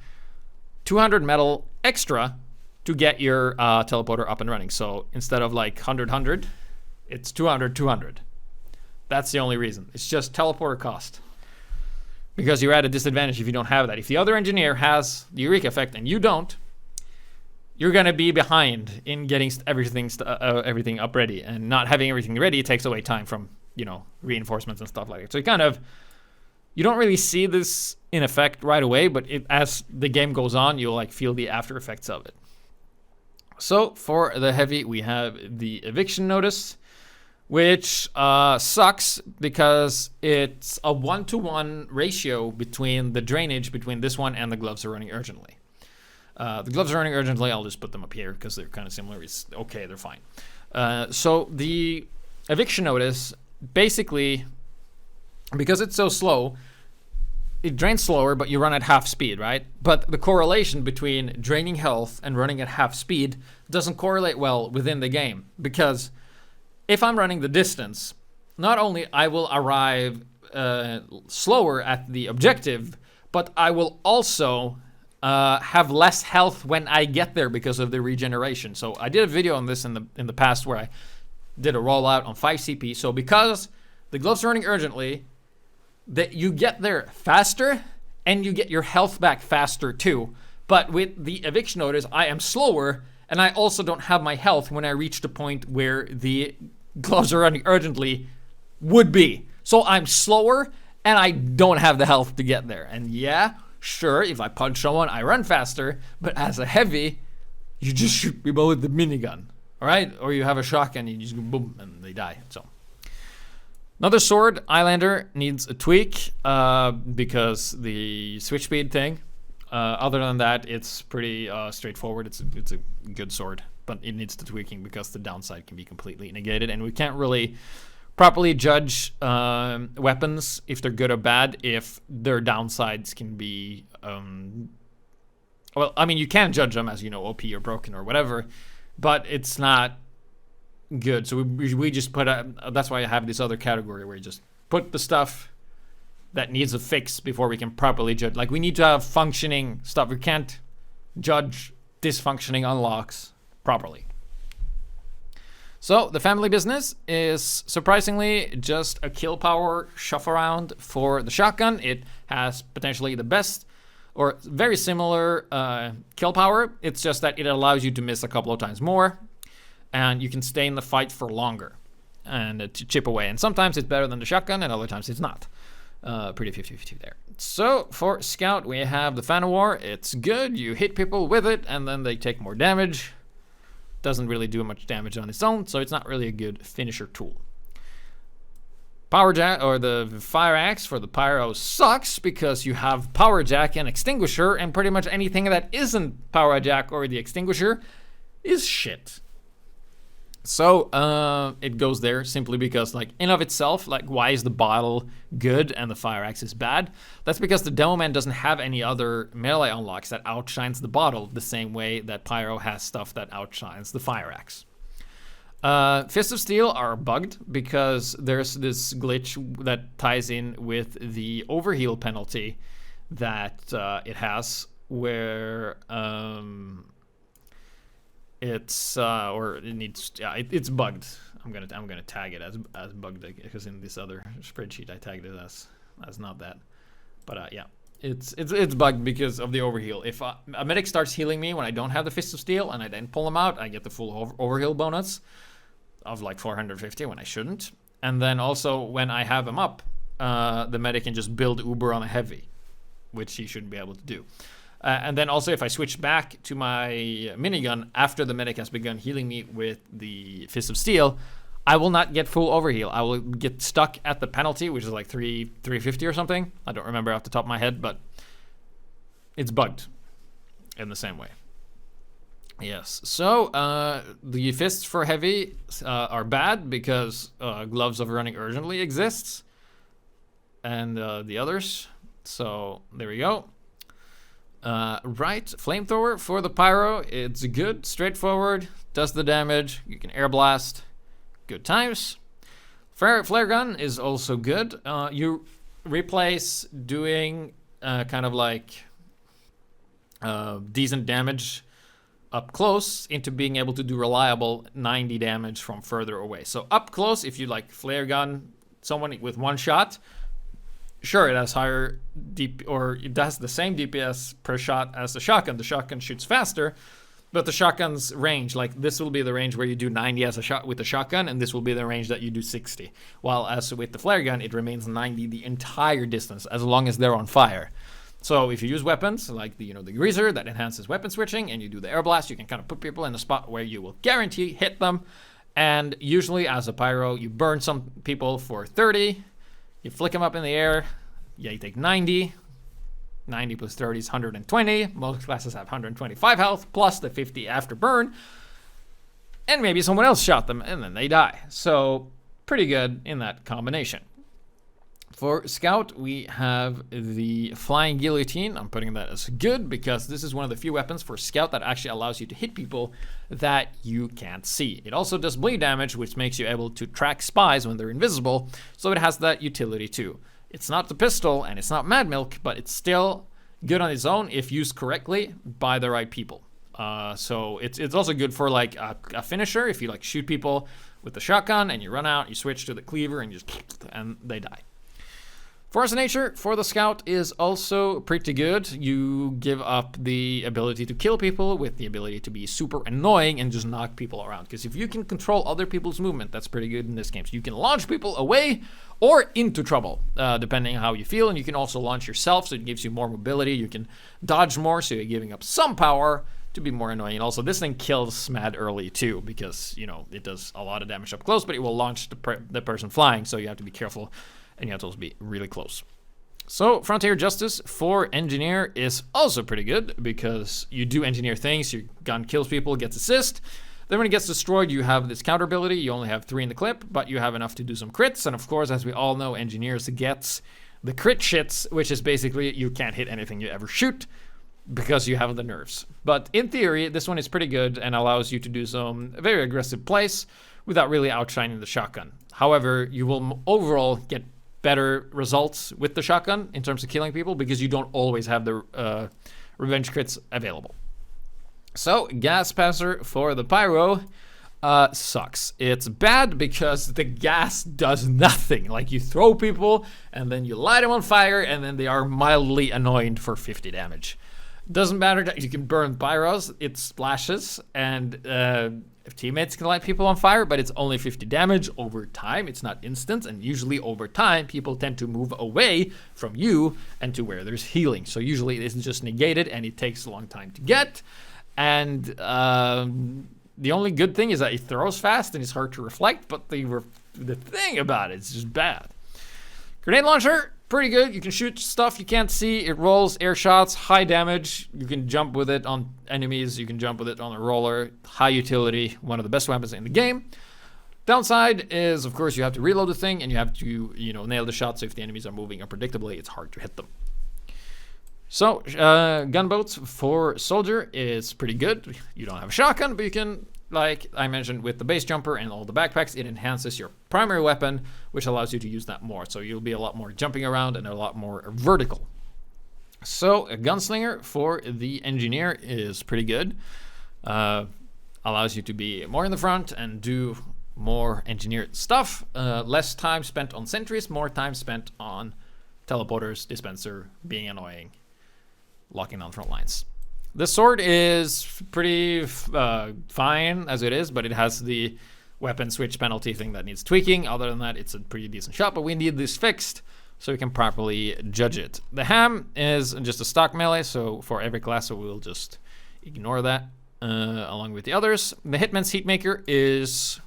200 metal extra to get your teleporter up and running. So instead of like 100, it's 200. That's the only reason. It's just teleporter cost. Because you're at a disadvantage if you don't have that. If the other engineer has the Eureka effect and you don't, you're going to be behind in getting everything up ready. And not having everything ready takes away time from, reinforcements and stuff like that. So you don't really see this in effect right away, but as the game goes on, you'll like feel the after effects of it. So for the heavy, we have the eviction notice, which sucks because it's a 1-to-1 ratio between the drainage between this one and the gloves are running urgently. The gloves are running urgently. I'll just put them up here because they're kind of similar. It's okay, they're fine. So the eviction notice, basically, because it's so slow, it drains slower, but you run at half speed, right? But the correlation between draining health and running at half speed doesn't correlate well within the game, because if I'm running the distance, not only I will arrive slower at the objective, but I will also have less health when I get there because of the regeneration. So I did a video on this in the past where I did a rollout on 5 CP. So because the gloves are running urgently, that you get there faster and you get your health back faster too. But with the eviction notice, I am slower and I also don't have my health when I reach the point where the gloves are running urgently would be. So I'm slower and I don't have the health to get there. And yeah, sure, if I punch someone, I run faster, but as a heavy, you just shoot people with the minigun, all right? Or you have a shotgun and you just go boom and they die. So another sword, Islander, needs a tweak because the switch speed thing. Other than that, it's pretty straightforward. It's a good sword, but it needs the tweaking because the downside can be completely negated, and we can't really properly judge weapons if they're good or bad if their downsides can be. Well, I mean, you can judge them as OP or broken or whatever, but it's not good. So we just put that's why I have this other category where you just put the stuff that needs a fix before we can properly judge. Like, we need to have functioning stuff. We can't judge dysfunctioning unlocks properly. So the family business is surprisingly just a kill power shuffle around for the shotgun. It has potentially the best or very similar kill power. It's just that it allows you to miss a couple of times more, and you can stay in the fight for longer and to chip away. And sometimes it's better than the shotgun, and other times it's not. Pretty 50-50 there. So for Scout, we have the Fan of War. It's good. You hit people with it, and then they take more damage. Doesn't really do much damage on its own, so it's not really a good finisher tool. Power Jack, or the Fire Axe for the Pyro, sucks because you have Power Jack and Extinguisher, and pretty much anything that isn't Power Jack or the Extinguisher is shit. So it goes there simply because, like, in of itself, like, why is the bottle good and the Fire Axe is bad? That's because the Demo Man doesn't have any other melee unlocks that outshines the bottle the same way that Pyro has stuff that outshines the Fire Axe. Fists of Steel are bugged because there's this glitch that ties in with the overheal penalty that it has, where it's it's bugged. I'm gonna tag it as bugged because in this other spreadsheet I tagged it as not that. But yeah, it's bugged because of the overheal. If a medic starts healing me when I don't have the Fist of Steel and I then pull them out, I get the full overheal bonus of like 450 when I shouldn't. And then also when I have him up, the medic can just build Uber on a heavy, which he shouldn't be able to do. And then also if I switch back to my minigun after the medic has begun healing me with the Fist of Steel, I will not get full overheal. I will get stuck at the penalty, which is like 350 or something. I don't remember off the top of my head, but it's bugged in the same way. Yes, so the fists for heavy are bad because Gloves of Running Urgently exists, and the others. So there we go. Right, Flamethrower for the Pyro. It's good, straightforward, does the damage. You can air blast. Good times. Flare gun is also good. You replace doing kind of like decent damage up close into being able to do reliable 90 damage from further away. So up close, if you like flare gun someone with one shot, sure, it has higher or it has the same DPS per shot as the shotgun. The shotgun shoots faster, but the shotgun's range, like this will be the range where you do 90 as a shot with the shotgun, and this will be the range that you do 60. While as with the flare gun, it remains 90 the entire distance as long as they're on fire. So if you use weapons like the greaser that enhances weapon switching, and you do the air blast, you can kind of put people in a spot where you will guarantee hit them. And usually as a pyro, you burn some people for 30, you flick them up in the air, yeah, you take 90. 90 plus 30 is 120. Most classes have 125 health plus the 50 after burn. And maybe someone else shot them and then they die. So pretty good in that combination. For Scout, we have the Flying Guillotine. I'm putting that as good because this is one of the few weapons for Scout that actually allows you to hit people that you can't see. It also does bleed damage, which makes you able to track spies when they're invisible. So it has that utility too. It's not the pistol and it's not Mad Milk, but it's still good on its own if used correctly by the right people. So it's also good for like a finisher. If you like shoot people with the shotgun and you run out, you switch to the cleaver and and they die. Force of Nature for the Scout is also pretty good. You give up the ability to kill people with the ability to be super annoying and just knock people around. Because if you can control other people's movement, that's pretty good in this game. So you can launch people away or into trouble, depending on how you feel. And you can also launch yourself, so it gives you more mobility. You can dodge more, so you're giving up some power to be more annoying. And also, this thing kills mad early too, because, you know, it does a lot of damage up close, but it will launch the person flying, so you have to be careful. And you have to also be really close. So Frontier Justice for Engineer is also pretty good because you do engineer things. Your gun kills people, gets assist. Then when it gets destroyed, you have this counter ability. You only have 3 in the clip, but you have enough to do some crits. And of course, as we all know, Engineers gets the crit shits, which is basically you can't hit anything you ever shoot because you have the nerves. But in theory, this one is pretty good and allows you to do some very aggressive plays without really outshining the shotgun. However, you will overall get better results with the shotgun in terms of killing people because you don't always have the revenge crits available. So gas passer for the pyro sucks. It's bad because the gas does nothing. Like you throw people and then you light them on fire and then they are mildly annoyed for 50 damage. Doesn't matter that you can burn pyros, it splashes, and if teammates can light people on fire, but it's only 50 damage over time. It's not instant, and usually over time, people tend to move away from you and to where there's healing. So usually it isn't just negated, and it takes a long time to get. And the only good thing is that it throws fast and it's hard to reflect, but the thing about it is just bad. Grenade launcher, pretty good. You can shoot stuff you can't see. It rolls air shots, high damage. You can jump with it on enemies. You can jump with it on a roller. High utility, one of the best weapons in the game. Downside is, of course, you have to reload the thing and you have to, nail the shot. So if the enemies are moving unpredictably, it's hard to hit them. So, gunboats for soldier is pretty good. You don't have a shotgun, but you can, like I mentioned, with the base jumper and all the backpacks, it enhances your primary weapon, which allows you to use that more. So you'll be a lot more jumping around and a lot more vertical. So a gunslinger for the engineer is pretty good. Allows you to be more in the front and do more engineered stuff. Less time spent on sentries, more time spent on teleporters, dispenser, being annoying, locking down front lines. The sword is pretty fine as it is, but it has the weapon switch penalty thing that needs tweaking. Other than that, it's a pretty decent shot, but we need this fixed so we can properly judge it. The ham is just a stock melee, so for every class, so we'll just ignore that along with the others. The Hitman's Heatmaker is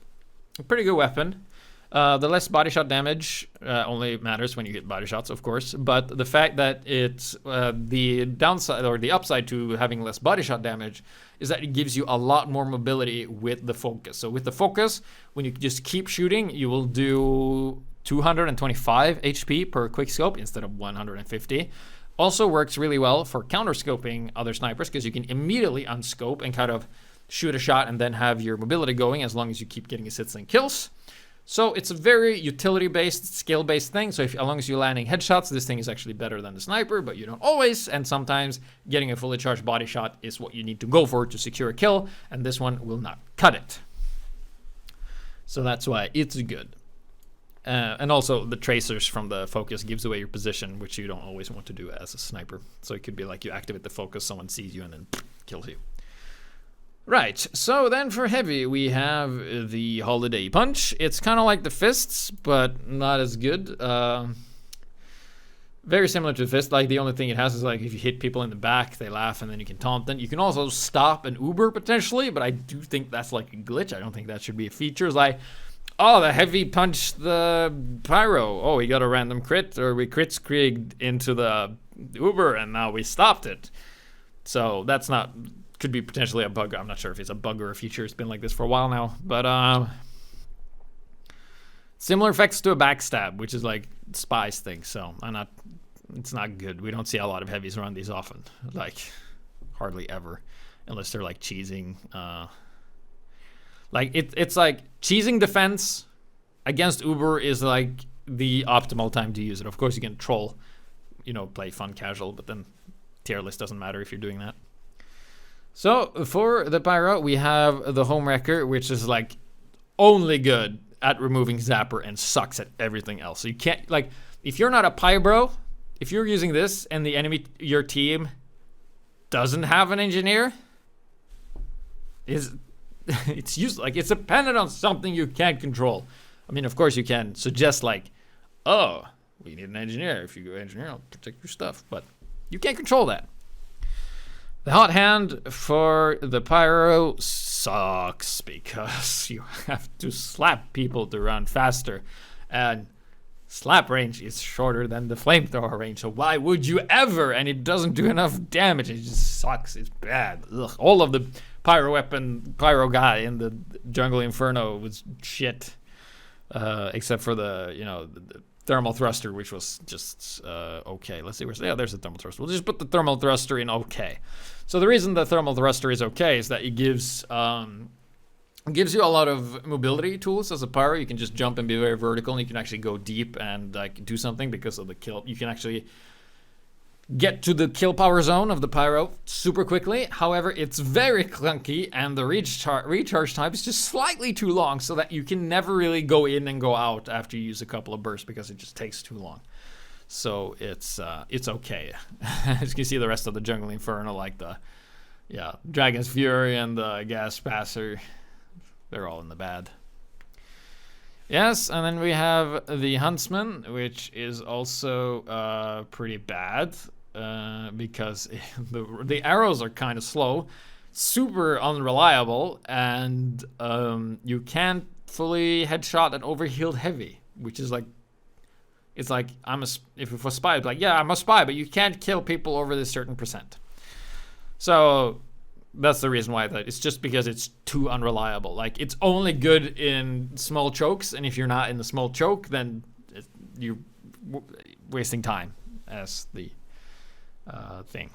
a pretty good weapon. The less body shot damage only matters when you get body shots, of course. But the fact that it's the downside or the upside to having less body shot damage is that it gives you a lot more mobility with the focus. So with the focus, when you just keep shooting, you will do 225 HP per quick scope instead of 150. Also works really well for counter scoping other snipers because you can immediately unscope and kind of shoot a shot and then have your mobility going as long as you keep getting assists and kills. So it's a very utility-based, skill-based thing. So as long as you're landing headshots, this thing is actually better than the sniper, but you don't always. And sometimes getting a fully charged body shot is what you need to go for to secure a kill, and this one will not cut it. So that's why it's good. And also the tracers from the focus gives away your position, which you don't always want to do as a sniper. So it could be like you activate the focus, someone sees you, and then kills you. Right, so then for heavy, we have the Holiday Punch. It's kind of like the fists, but not as good. Very similar to the fist. Like the only thing it has is like if you hit people in the back, they laugh, and then you can taunt them. You can also stop an Uber potentially, but I do think that's like a glitch. I don't think that should be a feature. It's like, oh, the heavy punched the Pyro. Oh, we got a random crit, or we crit screamed into the Uber, and now we stopped it. So that's not... could be potentially a bug. I'm not sure if it's a bug or a feature. It's been like this for a while now. But similar effects to a backstab, which is like Spy's thing. So it's not good. We don't see a lot of heavies run these often. Like hardly ever. Unless they're like cheesing. Like it's like cheesing defense against Uber is like the optimal time to use it. Of course you can troll, play fun casual, but then tier list doesn't matter if you're doing that. So for the Pyro, we have the Home Wrecker, which is like only good at removing Zapper and sucks at everything else. So you can't, like, if you're not a Pyro, if you're using this and the enemy, your team doesn't have an engineer, it's used, like, it's dependent on something you can't control. I mean, of course you can suggest like, oh, we need an engineer. If you go engineer, I'll protect your stuff, but you can't control that. The Hot Hand for the Pyro sucks because you have to slap people to run faster. And slap range is shorter than the flamethrower range. So why would you ever? And it doesn't do enough damage. It just sucks. It's bad. Ugh. All of the Pyro guy in the Jungle Inferno was shit. Except for the thermal thruster, which was just okay. Let's see where's there's the thermal thruster. We'll just put the thermal thruster in okay. So the reason the thermal thruster is okay is that it gives you a lot of mobility tools as a Pyro. You can just jump and be very vertical, and you can actually go deep and like do something because of the kill. You can actually get to the kill power zone of the Pyro super quickly. However, it's very clunky, and the recharge time is just slightly too long, so that you can never really go in and go out after you use a couple of bursts because it just takes too long. So it's okay. As you can see, the rest of the Jungle Inferno, like the Dragon's Fury and the Gas Passer, they're all in the bad. Yes, and then we have the Huntsman, which is also pretty bad because the arrows are kind of slow, super unreliable, and you can't fully headshot an overhealed heavy, which is like, it's like if it was Spy, it's like, yeah, I'm a Spy, but you can't kill people over this certain percent. So that's the reason why it's just because it's too unreliable. Like, it's only good in small chokes, and if you're not in the small choke, then you're wasting time as the thing.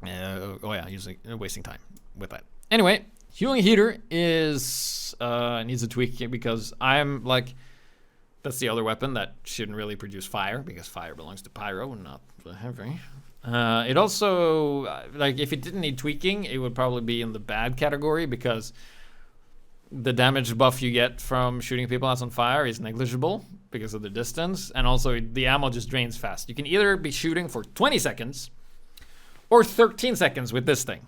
Wasting time with that. Anyway, Healing Heater is needs a tweak because I'm like, that's the other weapon that shouldn't really produce fire because fire belongs to Pyro and not the heavy. It also, like, if it didn't need tweaking, it would probably be in the bad category because the damage buff you get from shooting people out on fire is negligible because of the distance, and also the ammo just drains fast. You can either be shooting for 20 seconds or 13 seconds with this thing.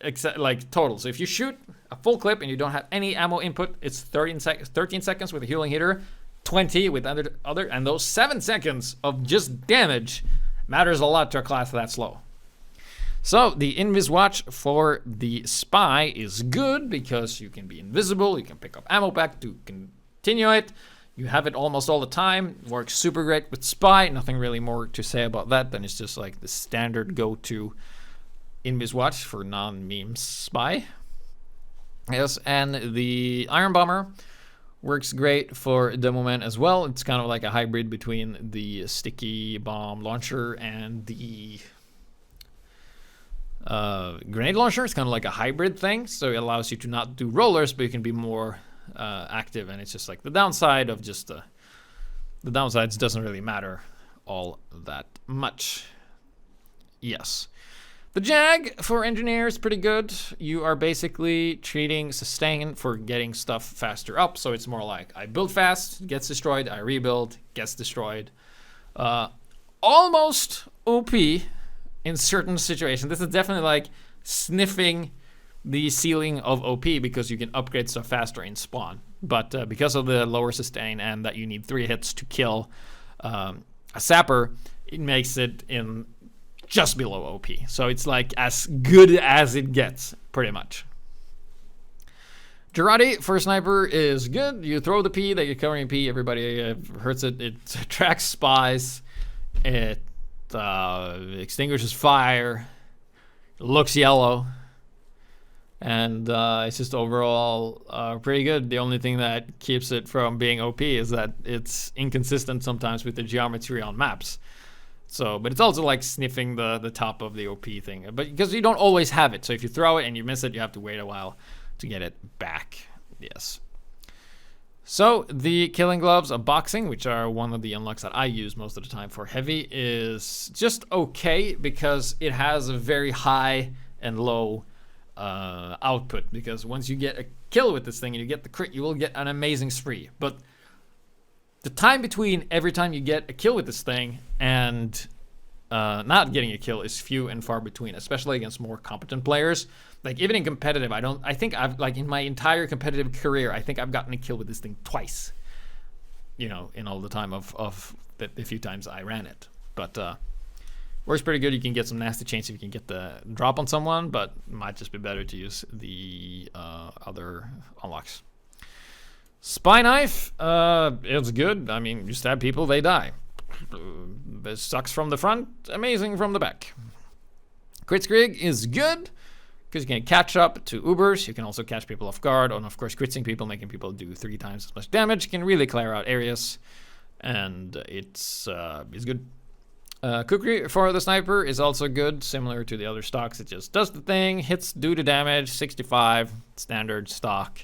Except, like, total. So if you shoot a full clip and you don't have any ammo input, it's 13 seconds with a Healing Hitter, 20 with other, and those 7 seconds of just damage matters a lot to a class that slow. So the Invis Watch for the Spy is good because you can be invisible, you can pick up ammo pack to continue it, you have it almost all the time, works super great with Spy, nothing really more to say about that than it's just like the standard go-to Invis Watch for non-meme Spy. Yes, and the Iron Bomber works great for Demo Man as well. It's kind of like a hybrid between the sticky bomb launcher and the Grenade launcher is kind of like a hybrid thing, so it allows you to not do rollers, but you can be more active, and it's just like the downside of just the downsides doesn't really matter all that much. Yes. The Jag for engineer is pretty good. You are basically treating sustain for getting stuff faster up, so it's more like I build fast, gets destroyed, I rebuild, gets destroyed. Almost OP in certain situations. This is definitely like sniffing the ceiling of OP because you can upgrade stuff faster in spawn. But because of the lower sustain and that you need 3 hits to kill a sapper, it makes it in just below OP. So it's like as good as it gets, pretty much. Girardi for a sniper is good. You throw the P, that you're covering P, everybody hurts it. It attracts spies. It extinguishes fire. It looks yellow. And it's just overall pretty good. The only thing that keeps it from being OP is that it's inconsistent sometimes with the geometry on maps. So, but it's also like sniffing the top of the OP thing. But because you don't always have it. So if you throw it and you miss it, you have to wait a while to get it back. Yes. So the killing gloves of boxing, which are one of the unlocks that I use most of the time for heavy, is just okay because it has a very high and low output. Because once you get a kill with this thing and you get the crit, you will get an amazing spree. But the time between every time you get a kill with this thing and not getting a kill is few and far between, especially against more competent players. Like even in competitive, I think I've like in my entire competitive career, I think I've gotten a kill with this thing twice. You know, in all the time of the few times I ran it. But works pretty good. You can get some nasty chains if you can get the drop on someone, but it might just be better to use the other unlocks. Spy knife, it's good. I mean, you stab people, they die. It sucks from the front, amazing from the back. Kritzkrieg is good because you can catch up to Ubers. You can also catch people off guard, and of course, kritzing people, making people do 3 times as much damage, can really clear out areas, and it's good. Kukri for the sniper is also good, similar to the other stocks. It just does the thing, hits due to damage, 65, standard stock.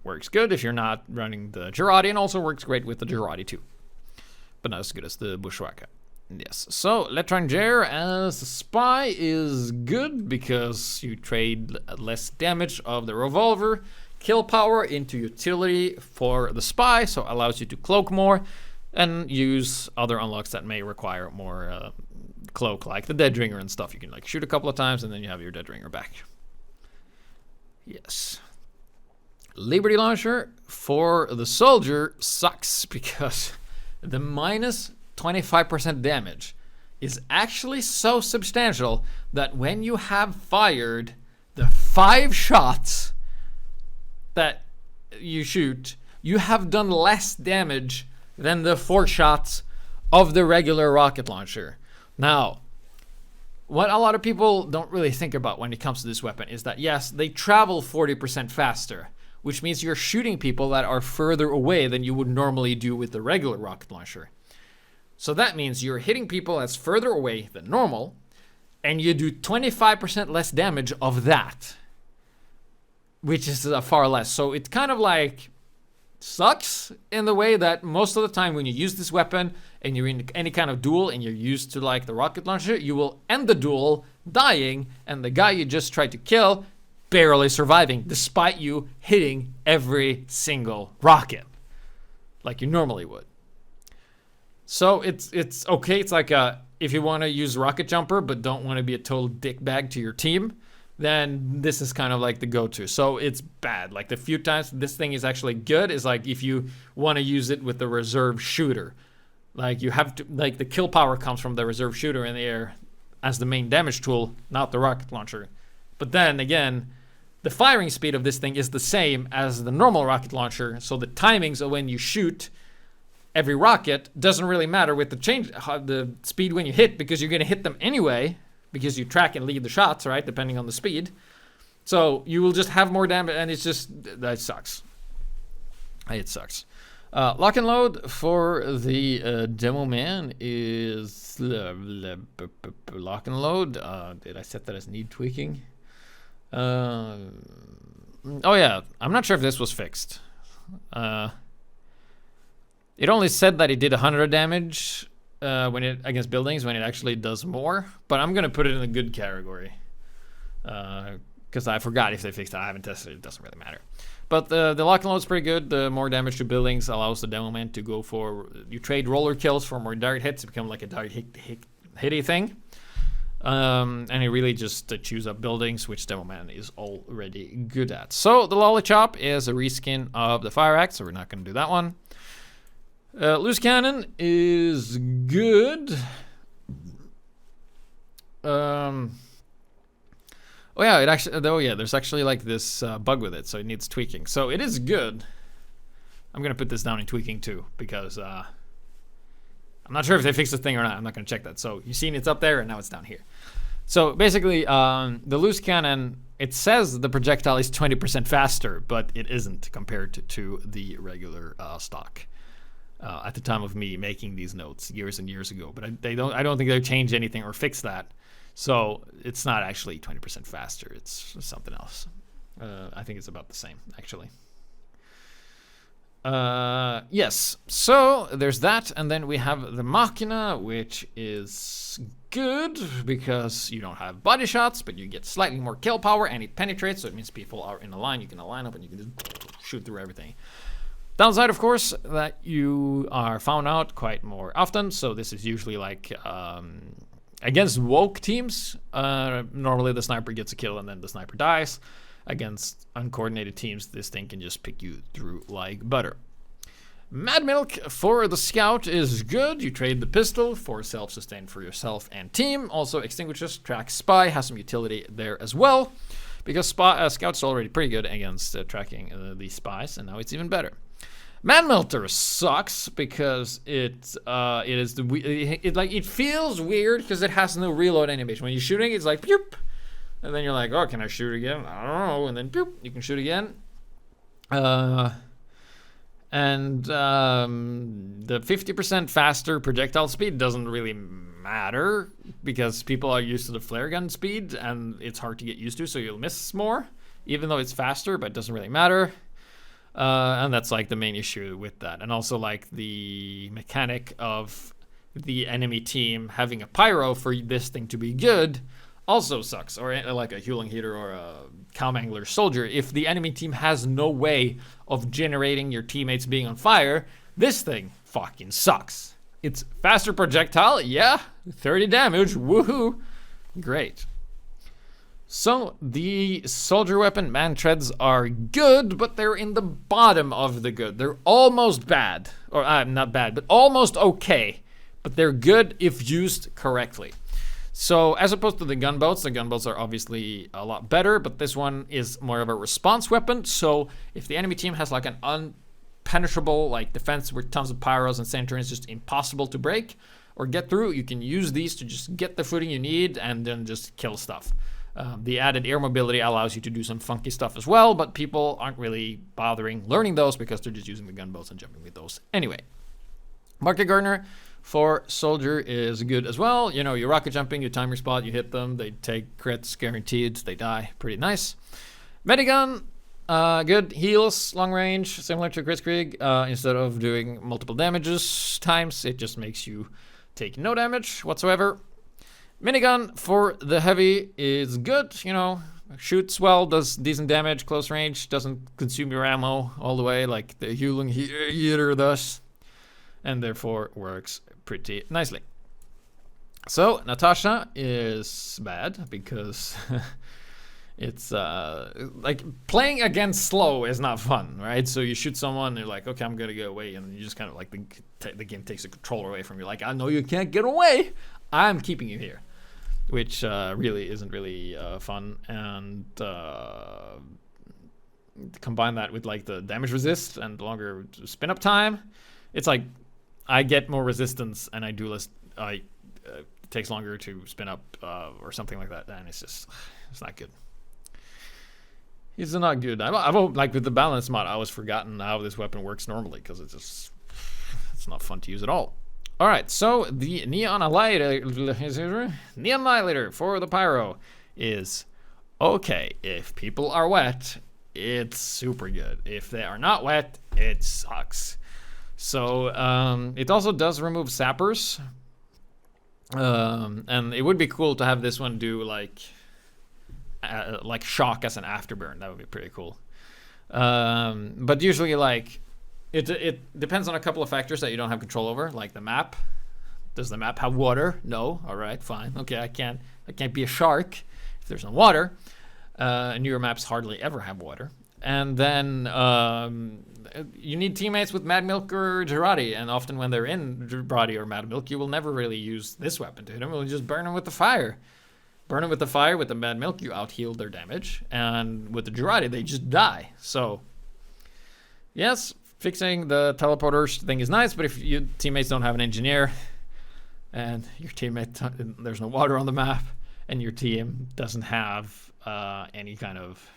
Works good if you're not running the Girardi, and also works great with the Girardi too. But not as good as the Bushwhacker. Yes, so L'étranger as a spy is good because you trade less damage of the revolver, kill power into utility for the spy, so it allows you to cloak more and use other unlocks that may require more cloak, like the Dead Ringer and stuff. You can like shoot a couple of times and then you have your Dead Ringer back. Yes. Liberty Launcher for the soldier sucks because the minus 25% damage is actually so substantial that when you have fired the 5 shots that you shoot, you have done less damage than the 4 shots of the regular rocket launcher. Now, what a lot of people don't really think about when it comes to this weapon is that yes, they travel 40% faster, which means you're shooting people that are further away than you would normally do with the regular rocket launcher. So that means you're hitting people that's further away than normal, and you do 25% less damage of that, which is far less. So it kind of like sucks in the way that most of the time when you use this weapon and you're in any kind of duel and you're used to like the rocket launcher, you will end the duel dying, and the guy you just tried to kill barely surviving despite you hitting every single rocket like you normally would. So it's okay. It's like if you want to use rocket jumper but don't want to be a total dickbag to your team, then this is kind of like the go-to. So it's bad. Like the few times this thing is actually good is like if you want to use it with the reserve shooter. Like you have to, like the kill power comes from the reserve shooter in the air as the main damage tool, not the rocket launcher. But then again, the firing speed of this thing is the same as the normal rocket launcher, so the timings of when you shoot every rocket doesn't really matter with the speed when you hit, because you're going to hit them anyway, because you track and lead the shots, right, depending on the speed. So you will just have more damage, and it's just, that sucks. It sucks. Lock and load for the demo man is lock and load. Did I set that as need tweaking? Oh yeah, I'm not sure if this was fixed. It only said that it did 100 damage when it against buildings when it actually does more. But I'm gonna put it in the good category because I forgot if they fixed it. I haven't tested it. It doesn't really matter. But the lock and load is pretty good. The more damage to buildings allows the demo man to go for, you trade roller kills for more direct hits to become like a direct hitty thing. And it really just chews up buildings, which demo man is already good at. So the lollipop is a reskin of the fire axe, so we're not going to do that one. Loose cannon is good. Oh yeah, there's actually like this bug with it, so it needs tweaking. So it is good. I'm gonna put this down in tweaking too, because I'm not sure if they fixed the thing or not. I'm not gonna check that. So you've seen it's up there, and now it's down here. So basically, the loose cannon, it says the projectile is 20% faster, but it isn't compared to the regular stock. At the time of me making these notes years and years ago, but I don't think they've changed anything or fixed that. So it's not actually 20% faster. It's something else. I think it's about the same, actually. Yes, so there's that. And then we have the Machina, which is good because you don't have body shots, but you get slightly more kill power and it penetrates. So it means people are in a line. You can line up and you can just shoot through everything. Downside, of course, that you are found out quite more often. So this is usually like... against woke teams, normally the sniper gets a kill and then the sniper dies. Against uncoordinated teams, this thing can just pick you through like butter. Mad Milk for the scout is good. You trade the pistol for self-sustain for yourself and team. Also extinguishes, tracks spy, has some utility there as well. Because scout's already pretty good against tracking the spies, and now it's even better. Man Melter sucks because it feels weird because it has no reload animation. When you're shooting, it's like pew, and then you're like, oh, can I shoot again? I don't know, and then pew, you can shoot again. The 50% faster projectile speed doesn't really matter because people are used to the flare gun speed and it's hard to get used to, so you'll miss more, even though it's faster, but it doesn't really matter. And that's like the main issue with that. And also like the mechanic of the enemy team having a pyro for this thing to be good also sucks. Or like a Huling Heater or a Calmangler Soldier. If the enemy team has no way of generating your teammates being on fire, this thing fucking sucks. It's faster projectile, yeah, 30 damage, woohoo, great. So, the soldier weapon man treads are good, but they're in the bottom of the good. They're almost bad. Or, not bad, but almost okay. But they're good if used correctly. So, as opposed to the gunboats are obviously a lot better, but this one is more of a response weapon. So, if the enemy team has like an unpenetrable like defense with tons of pyros and centurions, just impossible to break or get through, you can use these to just get the footing you need and then just kill stuff. The added air mobility allows you to do some funky stuff as well, but people aren't really bothering learning those because they're just using the gunboats and jumping with those anyway. Market Gardener for Soldier is good as well. You know, you're rocket jumping, you time your spot, you hit them, they take crits, guaranteed, they die. Pretty nice. Medigun, good. Heals, long range, similar to Kritzkrieg. Instead of doing multiple damages times, it just makes you take no damage whatsoever. Minigun for the heavy is good, you know, shoots well, does decent damage, close range, doesn't consume your ammo all the way like the Huling Heater does, and therefore works pretty nicely. So, Natasha is bad because it's like playing against slow is not fun, right? So you shoot someone, you're like, okay, I'm gonna go away, and you just kind of like the game takes the controller away from you, like, I know you can't get away, I'm keeping you here. Which really isn't really fun, and combine that with like the damage resist and longer spin up time, it's like I get more resistance and I do less. It takes longer to spin up or something like that, and it's not good. He's not good. I've like with the balance mod, I was forgotten how this weapon works normally because it's not fun to use at all. All right, so the Neon Annihilator for the Pyro is okay. If people are wet, it's super good. If they are not wet, it sucks. So it also does remove sappers, and it would be cool to have this one do like shock as an afterburn. That would be pretty cool. But usually, like it depends on a couple of factors that you don't have control over, like the map. Does the map have water? No. All right, fine. Okay, I can't be a shark if there's no water. Newer maps hardly ever have water. And then you need teammates with Mad Milk or Girardi, and often when they're in Girardi or Mad Milk, you will never really use this weapon to hit them. You'll just burn them with the fire. Burn them with the fire. With the Mad Milk, you out-heal their damage. And with the Girardi, they just die. So, yes, fixing the teleporters thing is nice, but if your teammates don't have an engineer, and your teammate, there's no water on the map, and your team doesn't have any kind of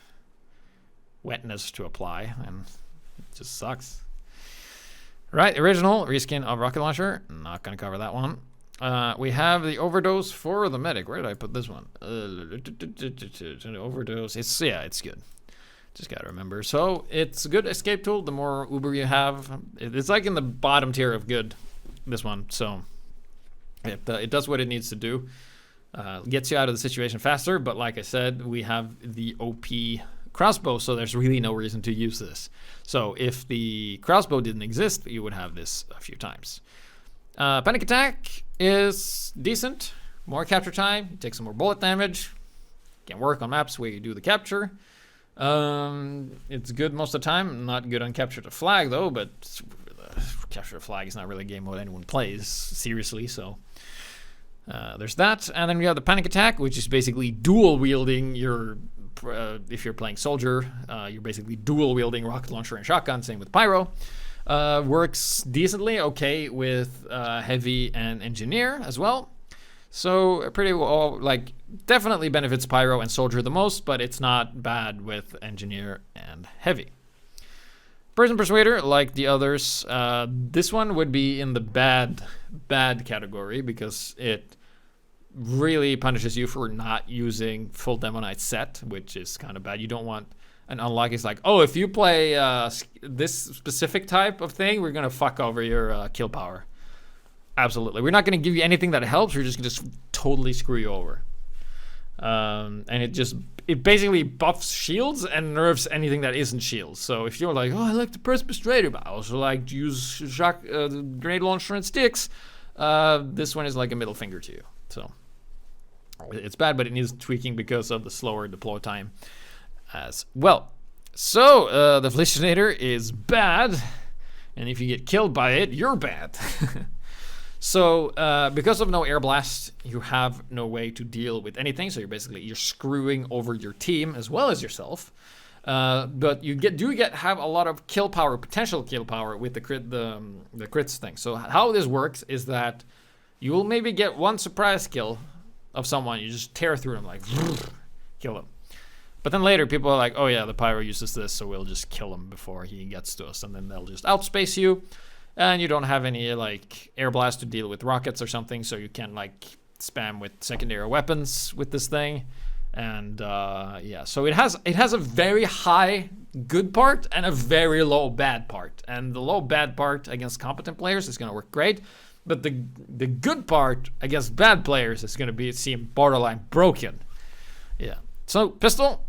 wetness to apply, and it just sucks. Right, original reskin of rocket launcher. Not gonna cover that one. We have the overdose for the medic. Where did I put this one? Overdose. It's good. Just gotta remember. So it's a good escape tool. The more Uber you have, it's like in the bottom tier of good. This one. So it does what it needs to do. Gets you out of the situation faster. But like I said, we have the OP crossbow, so there's really no reason to use this. So if the crossbow didn't exist, you would have this a few times. Panic attack is decent. More capture time. You take some more bullet damage. Can work on maps where you do the capture. It's good most of the time. Not good on capture the flag though, but capture the flag is not really a game mode anyone plays seriously, so there's that. And then we have the panic attack, which is basically dual wielding your if you're playing soldier, you're basically dual wielding rocket launcher and shotgun. Same with Pyro. Works decently okay with heavy and engineer as well. So pretty well, like definitely benefits Pyro and soldier the most, but it's not bad with engineer and heavy. Prison Persuader, like the others, this one would be in the bad category because it really punishes you for not using full Demonite set, which is kind of bad. You don't want an unlock. It's like, oh, if you play this specific type of thing, we're gonna fuck over your kill power. Absolutely, we're not gonna give you anything that helps. We're just gonna totally screw you over. And it basically buffs shields and nerfs anything that isn't shields. So if you're like, oh, I like the Prison Persuader, but I also like to use grenade launcher and sticks, this one is like a middle finger to you. So it's bad, but it needs tweaking because of the slower deploy time as well. So the Flicinator is bad, and if you get killed by it, you're bad. So because of no air blast, you have no way to deal with anything. So you're screwing over your team as well as yourself. But you have a lot of kill power, potential kill power with the crits thing. So how this works is that you will maybe get one surprise kill of someone. You just tear through them, like kill them. But then later people are like, oh yeah, the Pyro uses this, so we'll just kill him before he gets to us, and then they'll just outspace you. And you don't have any like air blast to deal with rockets or something, so you can like spam with secondary weapons with this thing. And yeah, so it has a very high good part and a very low bad part. And the low bad part against competent players is going to work great, but the good part against bad players is going to seem borderline broken. Yeah. So pistol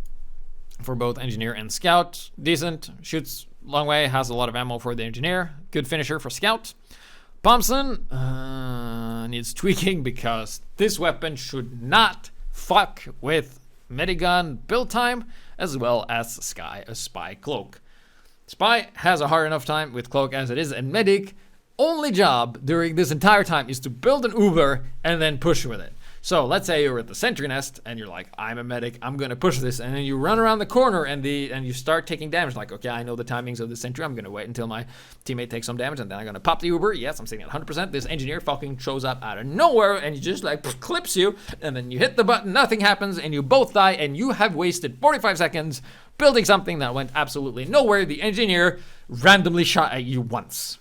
for both engineer and scout, decent, shoots long way, has a lot of ammo for the engineer, good finisher for scout. Thompson needs tweaking because this weapon should not fuck with Medigun build time as well as Spy Cloak. Spy has a hard enough time with Cloak as it is, and Medic only job during this entire time is to build an Uber and then push with it. So let's say you're at the sentry nest and you're like, I'm a medic, I'm gonna push this, and then you run around the corner and you start taking damage. Like, okay, I know the timings of the sentry. I'm gonna wait until my teammate takes some damage, and then I'm gonna pop the Uber. Yes, I'm sitting at 100%. This engineer fucking shows up out of nowhere and he just like clips you, and then you hit the button, nothing happens, and you both die, and you have wasted 45 seconds building something that went absolutely nowhere. The engineer randomly shot at you once.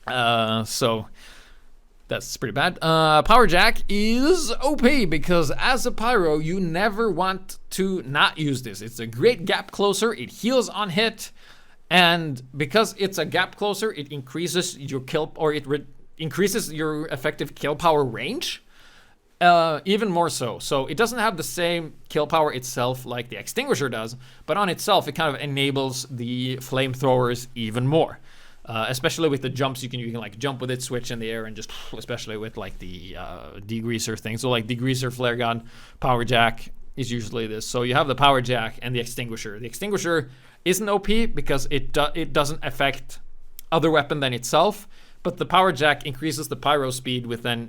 So that's pretty bad. Power Jack is OP because as a Pyro, you never want to not use this. It's a great gap closer. It heals on hit, and because it's a gap closer, it increases your kill, or it increases your effective kill power range. Even more so. So it doesn't have the same kill power itself like the Extinguisher does, but on itself, it kind of enables the flamethrowers even more. Especially with the jumps, you can like jump with it, switch in the air, and just, especially with like the degreaser thing. So like degreaser, flare gun, Power Jack is usually this. So you have the Power Jack and the Extinguisher. The Extinguisher isn't OP because it doesn't affect other weapon than itself, but the Power Jack increases the Pyro speed, with then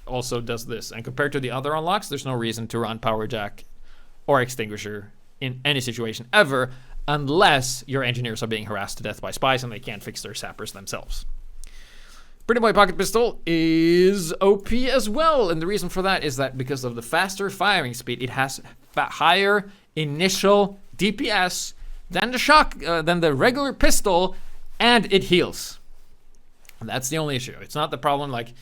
also does this. And compared to the other unlocks, there's no reason to run Power Jack or Extinguisher in any situation ever, unless your engineers are being harassed to death by spies and they can't fix their sappers themselves. Pretty Boy Pocket Pistol is OP as well, and the reason for that is that because of the faster firing speed, it has higher initial DPS than the regular pistol, and it heals. And that's the only issue. It's not the problem like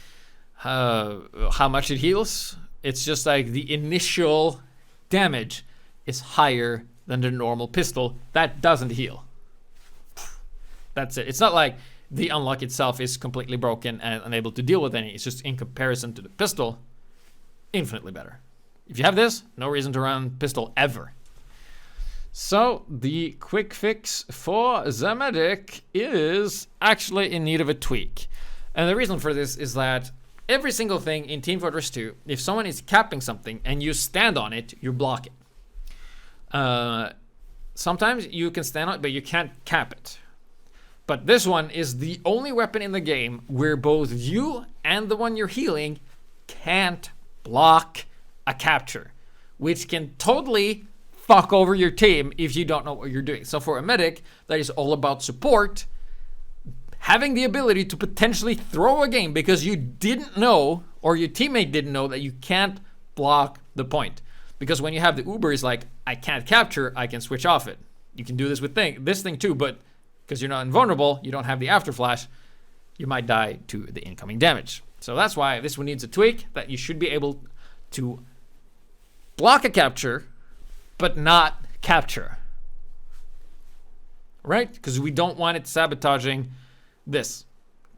how much it heals. It's just like the initial damage is higher than the normal pistol that doesn't heal. That's it. It's not like the unlock itself is completely broken and unable to deal with any. It's just in comparison to the pistol, infinitely better. If you have this, no reason to run pistol ever. So the quick fix for the medic is actually in need of a tweak. And the reason for this is that every single thing in Team Fortress 2, if someone is capping something and you stand on it, you block it. Sometimes you can stand on it, but you can't cap it. But this one is the only weapon in the game where both you and the one you're healing can't block a capture, which can totally fuck over your team if you don't know what you're doing. So for a medic that is all about support, having the ability to potentially throw a game because you didn't know, or your teammate didn't know, that you can't block the point. Because when you have the Uber, is like, I can't capture, I can switch off it. You can do this with this thing too, but because you're not invulnerable, you don't have the after flash, you might die to the incoming damage. So that's why this one needs a tweak, that you should be able to block a capture, but not capture. Right? Because we don't want it sabotaging this.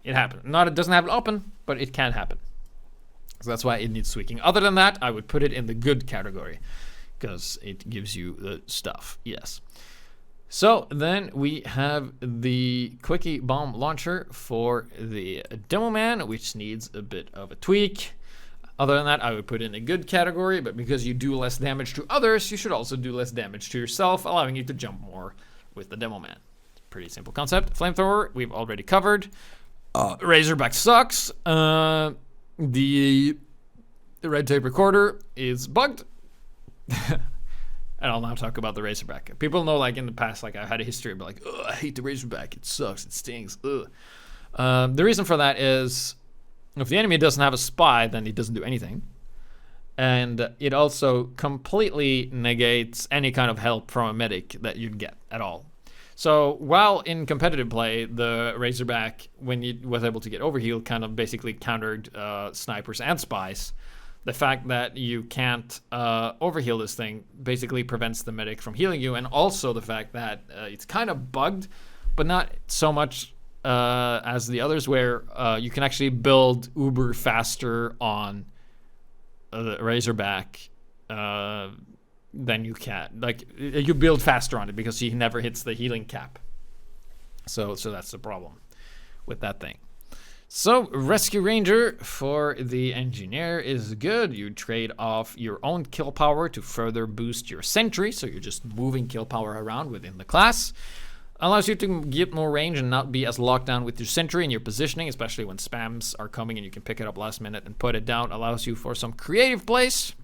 It happens. It doesn't have it open, but it can happen. So that's why it needs tweaking. Other than that, I would put it in the good category because it gives you the stuff. Yes. So then we have the Quickie Bomb Launcher for the Demo Man, which needs a bit of a tweak. Other than that, I would put in a good category, but because you do less damage to others, you should also do less damage to yourself, allowing you to jump more with the Demo Man. Pretty simple concept. Flamethrower, we've already covered. Razorback sucks. The red tape recorder is bugged. And I'll now talk about the Razorback. People know, like, in the past, like, I had a history of, like, I hate the Razorback. It sucks. It stings. Ugh. The reason for that is if the enemy doesn't have a spy, then it doesn't do anything. And it also completely negates any kind of help from a medic that you'd get at all. So while in competitive play, the Razorback, when it was able to get overhealed, kind of basically countered snipers and spies. The fact that you can't overheal this thing basically prevents the medic from healing you, and also the fact that it's kind of bugged, but not so much as the others, where you can actually build Uber faster on the Razorback than you can. Like, you build faster on it because he never hits the healing cap. So that's the problem with that thing. So Rescue Ranger for the Engineer is good. You trade off your own kill power to further boost your sentry, so you're just moving kill power around within the class. Allows you to get more range and not be as locked down with your sentry and your positioning, especially when spams are coming and you can pick it up last minute and put it down. Allows you for some creative plays.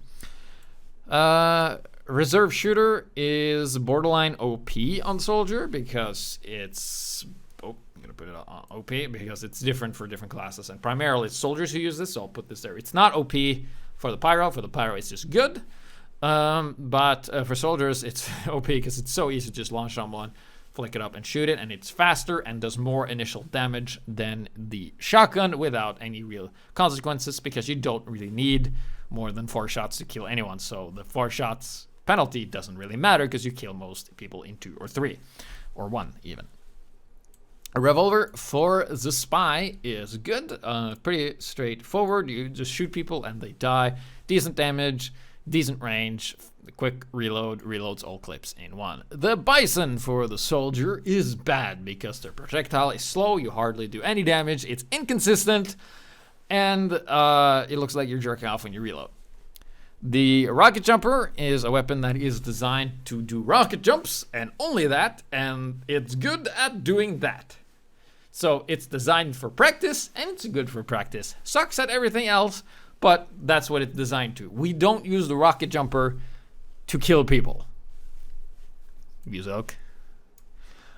Reserve shooter is borderline OP on soldier because it's... Oh, I'm going to put it on OP because it's different for different classes. And primarily it's soldiers who use this, so I'll put this there. It's not OP for the Pyro. For the Pyro, it's just good. But for soldiers, it's OP because it's so easy to just launch on one, flick it up and shoot it, and it's faster and does more initial damage than the shotgun without any real consequences because you don't really need more than 4 shots to kill anyone. So the 4 shots penalty doesn't really matter because you kill most people in 2 or 3 or 1 even. A revolver for the spy is good, pretty straightforward. You just shoot people and they die. Decent damage, decent range, quick reload, reloads all clips in one. The bison for the soldier is bad because their projectile is slow, you hardly do any damage, it's inconsistent, and it looks like you're jerking off when you reload. The rocket jumper is a weapon that is designed to do rocket jumps, and only that, and it's good at doing that. So it's designed for practice, and it's good for practice. Sucks at everything else, but that's what it's designed to. We don't use the rocket jumper to kill people. Use oak.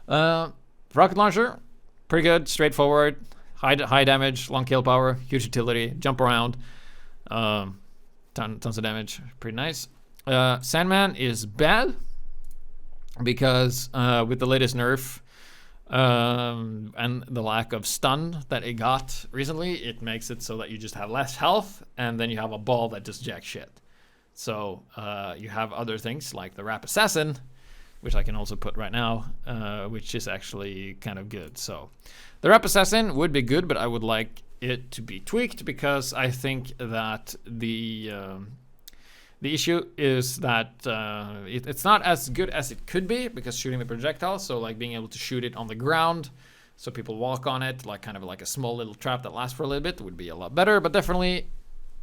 Rocket launcher, pretty good, straightforward, high damage, long kill power, huge utility, jump around, tons of damage, pretty nice. Sandman is bad because with the latest nerf and the lack of stun that it got recently, it makes it so that you just have less health and then you have a ball that just jacks shit. So you have other things like the Rap Assassin, which I can also put right now, which is actually kind of good. So the Rap Assassin would be good, but I would like it to be tweaked because I think that the issue is that it's not as good as it could be because shooting the projectile, so like being able to shoot it on the ground so people walk on it, like kind of like a small little trap that lasts for a little bit would be a lot better. But definitely,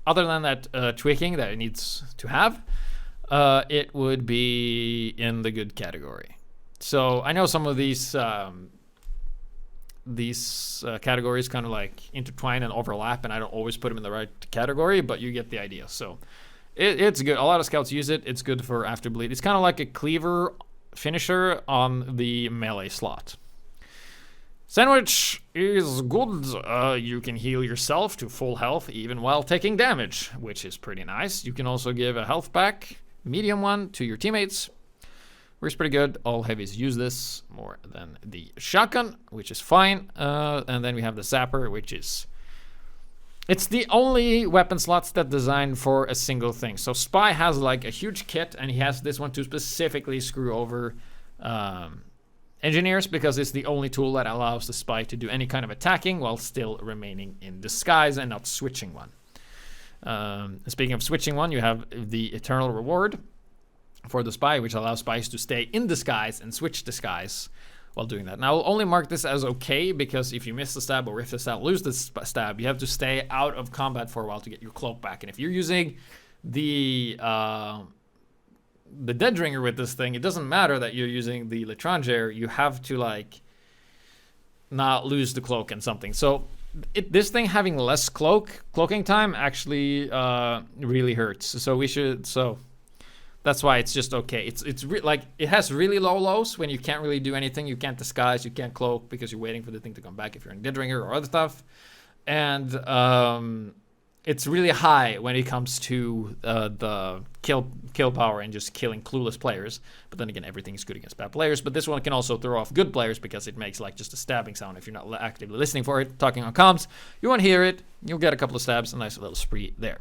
other than that tweaking that it needs to have, it would be in the good category. So I know some of these categories kind of like intertwine and overlap, and I don't always put them in the right category, but you get the idea. So it's good. A lot of scouts use it. It's good for after bleed. It's kind of like a cleaver finisher on the melee slot. Sandwich is good. You can heal yourself to full health even while taking damage, which is pretty nice. You can also give a health pack, medium one, to your teammates. Works pretty good. All heavies use this more than the shotgun, which is fine. And then we have the zapper, which is... It's the only weapon slots that's designed for a single thing. So Spy has like a huge kit, and he has this one to specifically screw over engineers because it's the only tool that allows the Spy to do any kind of attacking while still remaining in disguise and not switching one. Speaking of switching one, you have the Eternal Reward for the Spy, which allows Spies to stay in disguise and switch disguise while doing that. Now, I'll only mark this as okay because if you miss the stab or if the stab lose the stab, you have to stay out of combat for a while to get your cloak back. And if you're using the Dead Ringer with this thing, it doesn't matter that you're using the L'étranger. You have to like not lose the cloak and something. So this thing having less cloaking time actually really hurts. So that's why it's just okay. It's like it has really low lows when you can't really do anything. You can't disguise, you can't cloak because you're waiting for the thing to come back if you're in Dead Ringer or other stuff. And it's really high when it comes to the kill power and just killing clueless players. But then again, everything's good against bad players. But this one can also throw off good players because it makes like just a stabbing sound. If you're not actively listening for it, talking on comms, you won't hear it. You'll get a couple of stabs, a nice little spree there.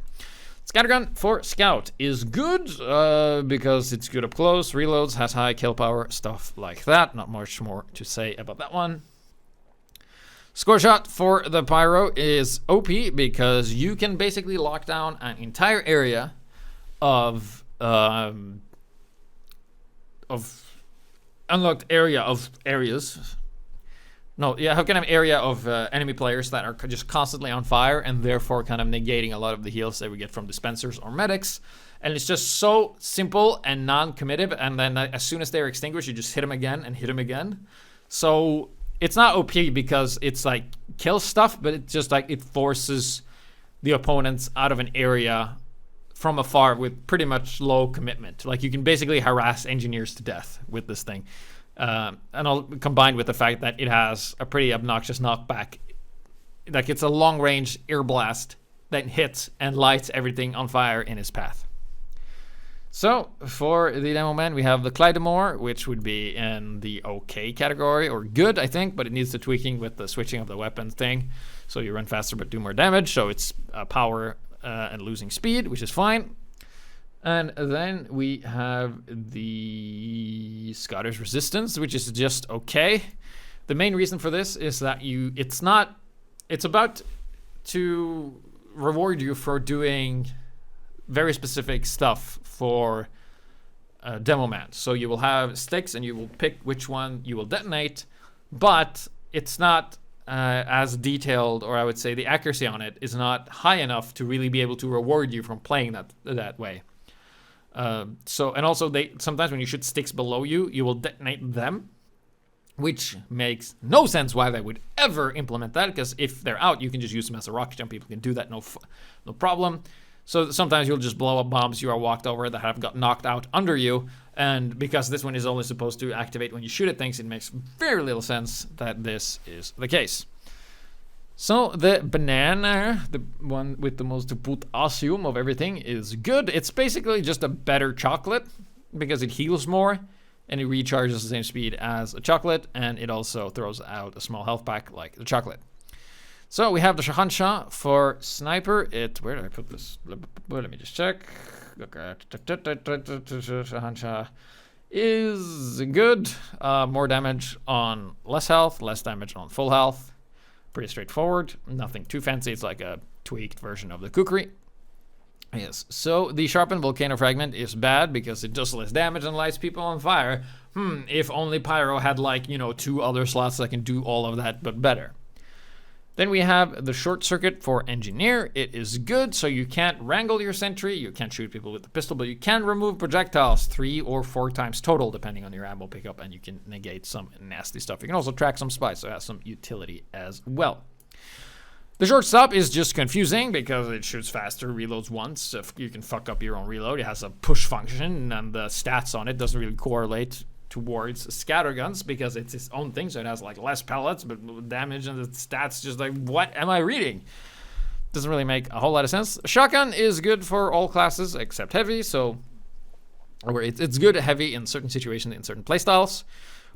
Scattergun for Scout is good because it's good up close, reloads, has high kill power, stuff like that. Not much more to say about that one. Score Shot for the Pyro is OP because you can basically lock down an entire area of unlocked area of areas. No, yeah, have kind of area of enemy players that are just constantly on fire and therefore kind of negating a lot of the heals that we get from dispensers or medics. And it's just so simple and non-committive. And then as soon as they're extinguished, you just hit them again and hit them again. So it's not OP because it's like kills stuff, but it's just like it forces the opponents out of an area from afar with pretty much low commitment. Like you can basically harass engineers to death with this thing. And I'll combine with the fact that it has a pretty obnoxious knockback. Like it's a long range air blast that hits and lights everything on fire in its path. So for the demo man, we have the Clydamore, which would be in the okay category, or good, I think, but it needs the tweaking with the switching of the weapons thing. So you run faster but do more damage. So it's power and losing speed, which is fine. And then we have the Scottish Resistance, which is just okay. The main reason for this is that it's about to reward you for doing very specific stuff for demo man. So you will have sticks and you will pick which one you will detonate, but it's not as detailed, or I would say the accuracy on it is not high enough to really be able to reward you from playing that way. So, and also sometimes when you shoot sticks below you, you will detonate them, which makes no sense why they would ever implement that, because if they're out, you can just use them as a rocket jump. People can do that, no problem. So sometimes you'll just blow up bombs you are walked over that have got knocked out under you, and because this one is only supposed to activate when you shoot at things, it makes very little sense that this is the case. So the banana, the one with the most potassium of everything, is good. It's basically just a better chocolate because it heals more and it recharges the same speed as a chocolate, and it also throws out a small health pack like the chocolate. So we have the Shahansha for sniper. Where did I put this? Let me just check. Shahansha is good. More damage on less health, less damage on full health. Pretty straightforward. Nothing too fancy. It's like a tweaked version of the Kukri. Yes. So the sharpened volcano fragment is bad because it does less damage and lights people on fire. If only Pyro had 2 other slots that can do all of that, but better. Then we have the short circuit for engineer. It is good, so you can't wrangle your sentry, you can't shoot people with the pistol, but you can remove projectiles 3 or 4 times total, depending on your ammo pickup, and you can negate some nasty stuff. You can also track some spies, so it has some utility as well. The short stop is just confusing because it shoots faster, reloads once. So you can fuck up your own reload. It has a push function, and the stats on it doesn't really correlate towards scatterguns because it's its own thing, so it has less pellets but damage, and the stats just what am I reading? Doesn't really make a whole lot of sense. Shotgun is good for all classes except heavy, so it's good heavy in certain situations, in certain playstyles,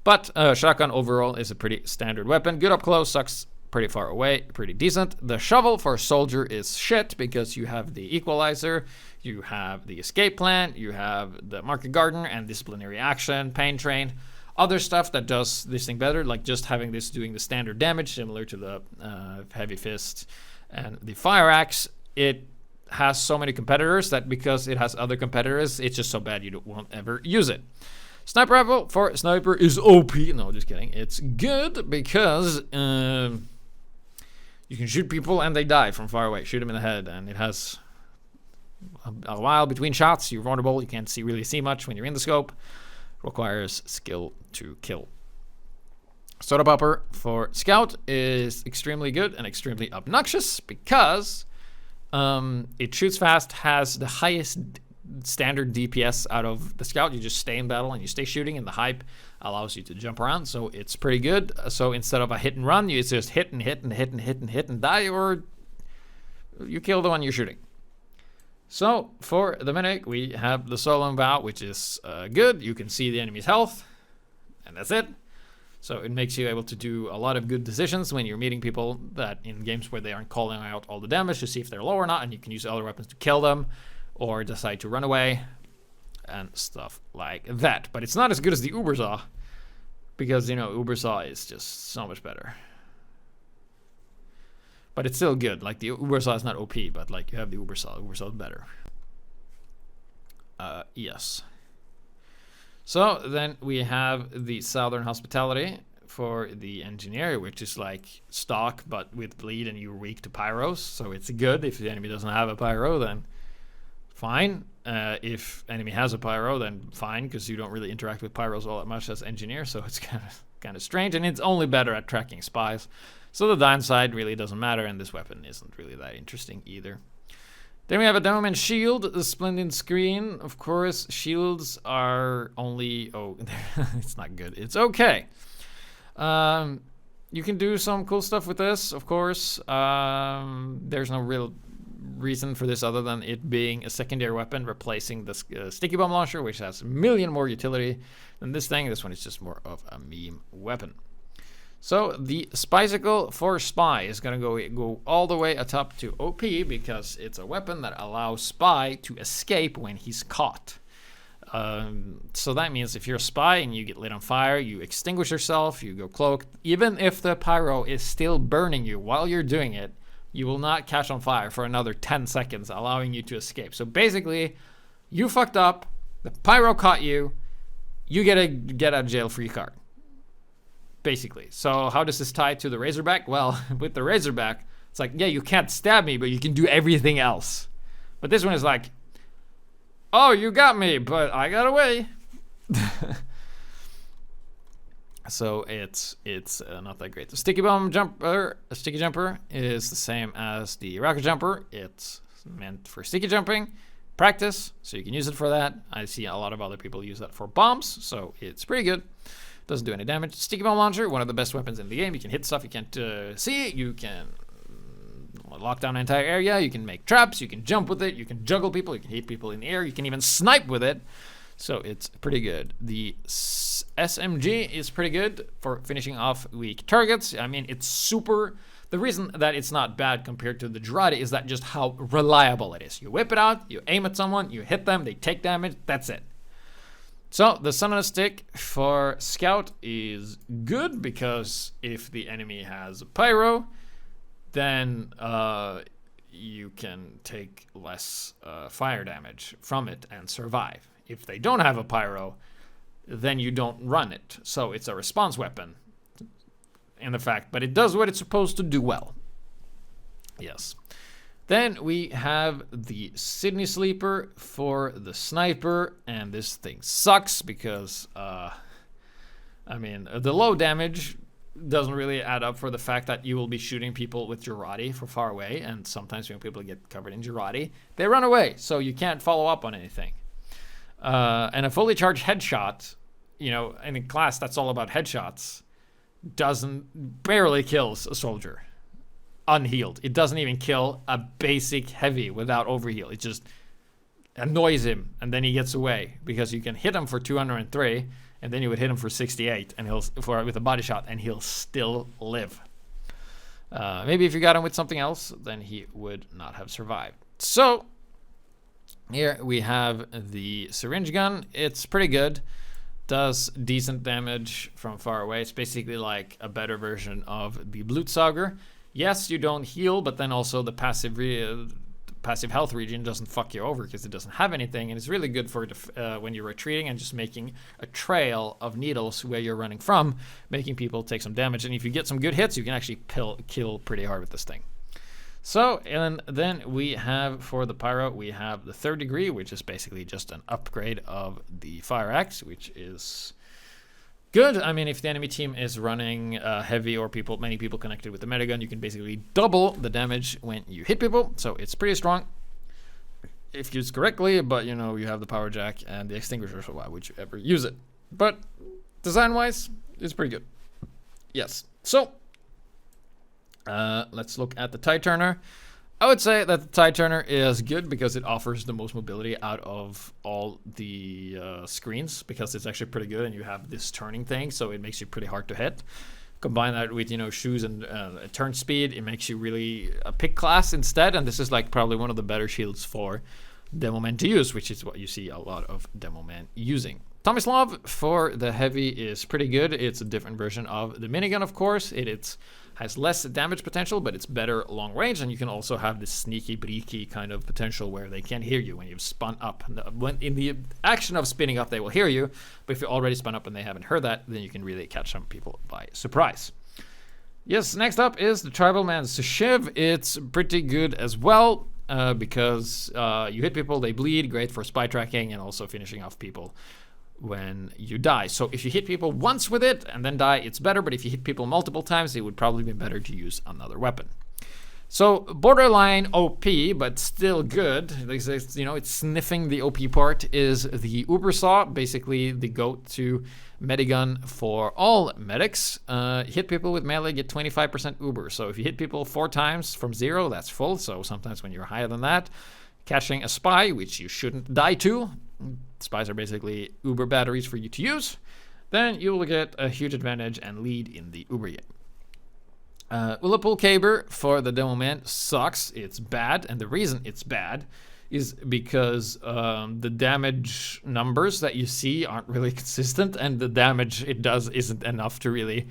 but shotgun overall is a pretty standard weapon. Good up close, sucks pretty far away, pretty decent. The shovel for soldier is shit because you have the equalizer, you have the escape plan, you have the market garden and disciplinary action, pain train, other stuff that does this thing better, like just having this doing the standard damage similar to the heavy fist and the fire axe. It has so many competitors that because it has other competitors, it's just so bad you won't ever use it. Sniper rifle for sniper is OP. No, just kidding. It's good because you can shoot people and they die from far away. Shoot them in the head, and it has a while between shots. You're vulnerable. You can't really see much when you're in the scope. Requires skill to kill. Soda popper for scout is extremely good and extremely obnoxious because it shoots fast, has the highest standard DPS out of the scout. You just stay in battle and you stay shooting, and the hype allows you to jump around, so it's pretty good. So instead of a hit and run, you just hit and hit and hit and hit and hit and die, or you kill the one you're shooting. So for the medic, we have the solo bow, which is good. You can see the enemy's health, and that's it. So it makes you able to do a lot of good decisions when you're meeting people that in games where they aren't calling out all the damage to see if they're low or not, and you can use other weapons to kill them or decide to run away and stuff like that. But it's not as good as the Ubersaw because, Ubersaw is just so much better. But it's still good. Like, the Ubersaw is not OP, but, you have the Ubersaw. Ubersaw is better. Yes. So, then we have the Southern Hospitality for the Engineer, which is, stock, but with bleed, and you're weak to Pyros. So, it's good. If the enemy doesn't have a Pyro, then fine. If enemy has a Pyro, then fine, because you don't really interact with Pyros all that much as Engineer, so it's kind kind of strange, and it's only better at tracking spies. So the downside really doesn't matter, and this weapon isn't really that interesting either. Then we have a Demo Man shield, a splendid screen. Of course, shields are only... Oh, it's not good. It's okay. You can do some cool stuff with this, of course. There's no real reason for this other than it being a secondary weapon replacing the sticky bomb launcher, which has a million more utility than this thing. This one is just more of a meme weapon. So the Spicicle for Spy is going to go all the way atop to OP because it's a weapon that allows Spy to escape when he's caught. So that means if you're a spy and you get lit on fire, you extinguish yourself, you go cloaked. Even if the pyro is still burning you while you're doing it, you will not catch on fire for another 10 seconds, allowing you to escape. So basically, you fucked up, the pyro caught you, you get a get out of jail free card. Basically. So how does this tie to the Razorback? Well, with the Razorback, it's like, yeah, you can't stab me, but you can do everything else. But this one is like, oh, you got me, but I got away. So it's not that great. The sticky jumper is the same as the rocket jumper. It's meant for sticky jumping practice, so you can use it for that. I see a lot of other people use that for bombs, so it's pretty good. Doesn't do any damage. Sticky bomb launcher, one of the best weapons in the game. You can hit stuff you can't see. You can lock down an entire area. You can make traps. You can jump with it. You can juggle people. You can hit people in the air. You can even snipe with it. So it's pretty good. The SMG is pretty good for finishing off weak targets. I mean, it's super... The reason that it's not bad compared to the Girardi is that just how reliable it is. You whip it out, you aim at someone, you hit them, they take damage, that's it. So the Sun on a Stick for Scout is good because if the enemy has a Pyro, then you can take less fire damage from it and survive. If they don't have a Pyro, then you don't run it. So it's a response weapon in the fact, but it does what it's supposed to do well. Yes. Then we have the Sydney Sleeper for the Sniper, and this thing sucks because, I mean, the low damage doesn't really add up for the fact that you will be shooting people with Girardi from far away, and sometimes when people get covered in Girardi, they run away, so you can't follow up on anything. And a fully charged headshot, you know, in a class that's all about headshots, barely kills a soldier. Unhealed. It doesn't even kill a basic heavy without overheal. It just annoys him, and then he gets away because you can hit him for 203, and then you would hit him for 68, and with a body shot, and he'll still live. Maybe if you got him with something else, then he would not have survived. So here we have the syringe gun. It's pretty good. Does decent damage from far away. It's basically like a better version of the Blutsauger. Yes, you don't heal, but then also the passive health regen doesn't fuck you over because it doesn't have anything, and it's really good for when you're retreating and just making a trail of needles where you're running from, making people take some damage. And if you get some good hits, you can actually kill pretty hard with this thing. So, and then we have, for the Pyro, we have the Third Degree, which is basically just an upgrade of the Fire Axe, which is good. I mean, if the enemy team is running heavy or many people connected with the metagun, you can basically double the damage when you hit people. So it's pretty strong if used correctly, but you know, you have the power jack and the extinguisher, so why would you ever use it? But design-wise, it's pretty good. Yes. So let's look at the Tide Turner. I would say that the Tide Turner is good because it offers the most mobility out of all the screens, because it's actually pretty good and you have this turning thing, so it makes you pretty hard to hit. Combine that with, you know, shoes and turn speed, it makes you really a pick class instead, and this is like probably one of the better shields for Demo Man to use, which is what you see a lot of Demo Man using. Tomislav for the heavy is pretty good. It's a different version of the minigun, of course. It has less damage potential, but it's better long range, and you can also have this sneaky, breaky kind of potential where they can't hear you when you've spun up. When in the action of spinning up, they will hear you, but if you already spun up and they haven't heard that, then you can really catch some people by surprise. Yes, next up is the Tribal Man's Shiv. It's pretty good as well, because you hit people, they bleed, great for spy tracking and also finishing off people when you die. So if you hit people once with it and then die, it's better. But if you hit people multiple times, it would probably be better to use another weapon. So borderline OP, but still good. It's sniffing the OP part is the Uber Saw, basically the go-to medigun for all medics. Hit people with melee, get 25% Uber. So if you hit people 4 times from 0, that's full. So sometimes when you're higher than that, catching a spy, which you shouldn't die to, spies are basically Uber batteries for you to use, then you will get a huge advantage and lead in the Uber game. Ullapool Caber for the demo man sucks. It's bad, and the reason it's bad is because the damage numbers that you see aren't really consistent, and the damage it does isn't enough to really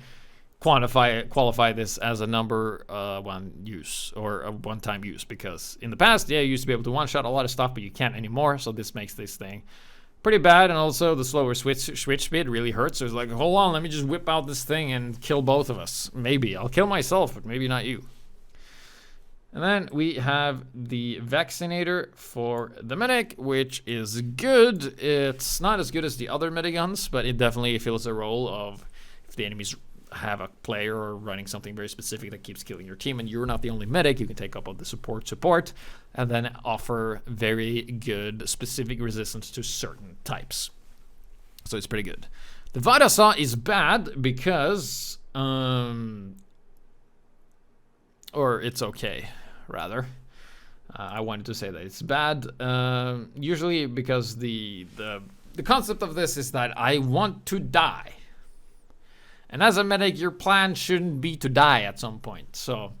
qualify this as a number one use or a one-time use. Because in the past, yeah, you used to be able to one-shot a lot of stuff, but you can't anymore. So this makes this thing pretty bad, and also the slower switch speed really hurts. So it's like, hold on, let me just whip out this thing and kill both of us. Maybe I'll kill myself, but maybe not you. And then we have the Vaccinator for the medic, which is good. It's not as good as the other miniguns, but it definitely fills a role of if the enemies have a player or running something very specific that keeps killing your team and you're not the only medic, you can take up on the support and then offer very good specific resistance to certain types. So it's pretty good. The Vada Saw is bad because or it's okay rather. I wanted to say that it's bad usually because the concept of this is that I want to die. And as a medic, your plan shouldn't be to die at some point. So,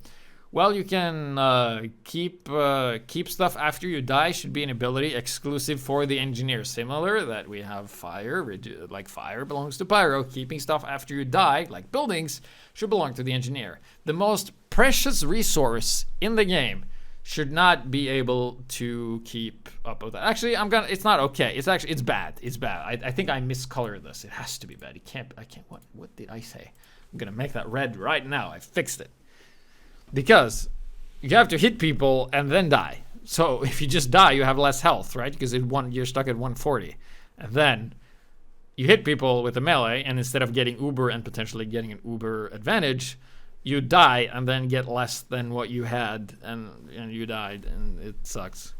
well, you can keep stuff after you die. Should be an ability exclusive for the engineer. Similar that we have fire, like fire belongs to Pyro. Keeping stuff after you die, like buildings, should belong to the engineer. The most precious resource in the game should not be able to keep up with that. Actually, it's not okay. It's bad. It's bad. I think I miscolored this. It has to be bad. I can't, what did I say? I'm gonna make that red right now. I fixed it. Because you have to hit people and then die. So if you just die, you have less health, right? Because you're stuck at 140. And then you hit people with a melee, and instead of getting Uber and potentially getting an Uber advantage, you die and then get less than what you had, and you died, and it sucks.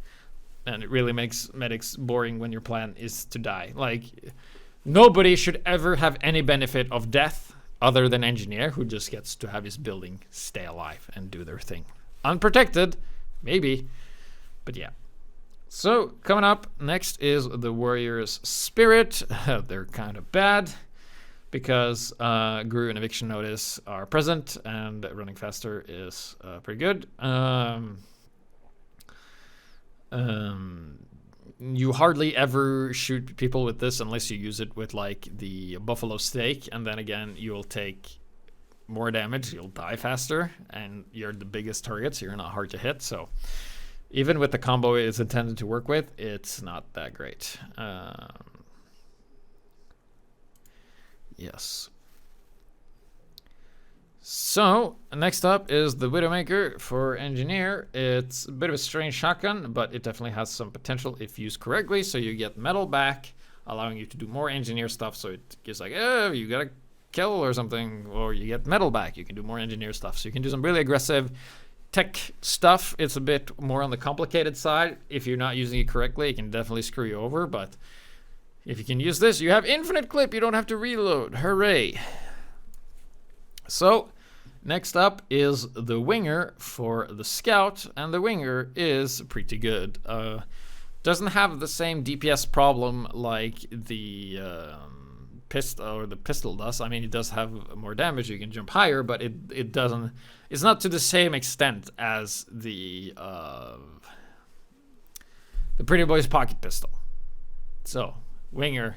And it really makes medics boring when your plan is to die. Like, nobody should ever have any benefit of death other than engineer, who just gets to have his building stay alive and do their thing. Unprotected, maybe, but yeah. So, coming up next is the Warrior's Spirit. They're kind of bad, because Guru and Eviction Notice are present, and running faster is pretty good. You hardly ever shoot people with this unless you use it with like the Buffalo Stake, and then again you'll take more damage, you'll die faster, and you're the biggest target, so you're not hard to hit. So even with the combo it's intended to work with, it's not that great. Yes. So, next up is the Widowmaker for Engineer. It's a bit of a strange shotgun, but it definitely has some potential if used correctly. So you get metal back, allowing you to do more engineer stuff. So it gives like, oh, you got a kill or something, or you get metal back. You can do more engineer stuff. So you can do some really aggressive tech stuff. It's a bit more on the complicated side. If you're not using it correctly, it can definitely screw you over, but if you can use this, you have infinite clip. You don't have to reload. Hooray. So, next up is the Winger for the Scout. And the Winger is pretty good. Doesn't have the same DPS problem like the pistol does. I mean, it does have more damage. You can jump higher, but it doesn't. It's not to the same extent as the Pretty Boy's pocket pistol. So, Winger,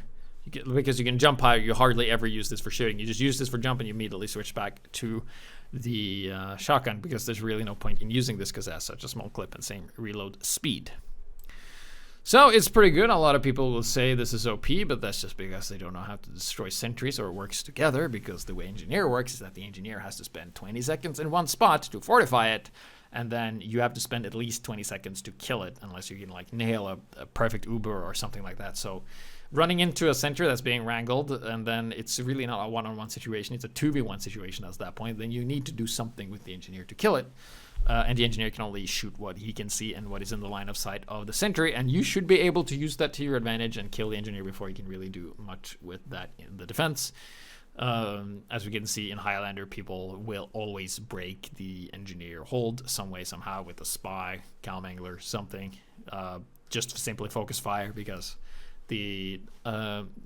because you can jump higher, you hardly ever use this for shooting. You just use this for jumping, you immediately switch back to the shotgun, because there's really no point in using this because it has such a small clip and same reload speed. So it's pretty good. A lot of people will say this is OP, but that's just because they don't know how to destroy sentries or it works together, because the way Engineer works is that the Engineer has to spend 20 seconds in one spot to fortify it, and then you have to spend at least 20 seconds to kill it, unless you can like nail a perfect Uber or something like that. So running into a center that's being wrangled, and then it's really not a one-on-one situation, it's a 2v1 situation at that point, then you need to do something with the engineer to kill it. And the engineer can only shoot what he can see and what is in the line of sight of the sentry, and you should be able to use that to your advantage and kill the engineer before you can really do much with that in the defense. As we can see in Highlander, people will always break the engineer hold some way, somehow, with a spy, cow mangler, something. Just to simply focus fire, because the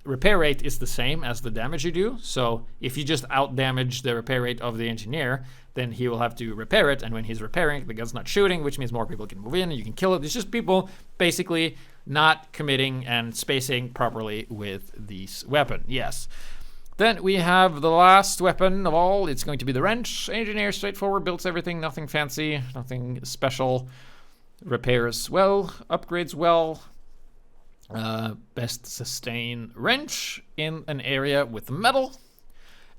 repair rate is the same as the damage you do. So if you just out damage the repair rate of the engineer, then he will have to repair it, and when he's repairing, the gun's not shooting, which means more people can move in and you can kill it. It's just people basically not committing and spacing properly with this weapon. Yes. Then we have the last weapon of all. It's going to be the wrench. Engineer, straightforward, builds everything, nothing fancy, nothing special. Repairs well, upgrades well. Best sustain wrench in an area with metal.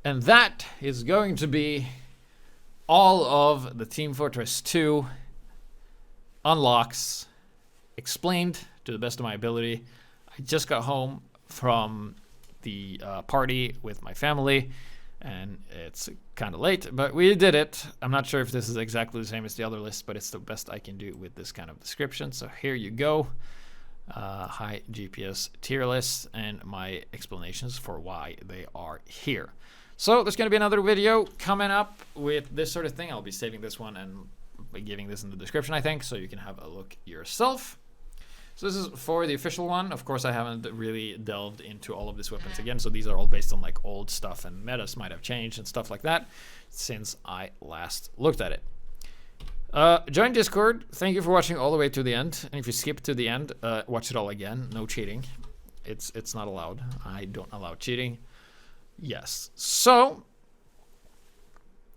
And that is going to be all of the Team Fortress 2 unlocks explained to the best of my ability. I just got home from the party with my family, and it's kind of late, but we did it. I'm not sure if this is exactly the same as the other list, but it's the best I can do with this kind of description. So here you go. High GPS tier list and my explanations for why they are here. So there's going to be another video coming up with this sort of thing. I'll be saving this one and giving this in the description, I think, so you can have a look yourself. So this is for the official one. Of course, I haven't really delved into all of these weapons again, so these are all based on like old stuff, and metas might have changed and stuff like that since I last looked at it. Join Discord. Thank you for watching all the way to the end. And if you skip to the end, watch it all again. No cheating. It's not allowed. I don't allow cheating. Yes. So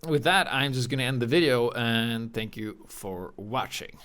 with that, I'm just going to end the video, and thank you for watching.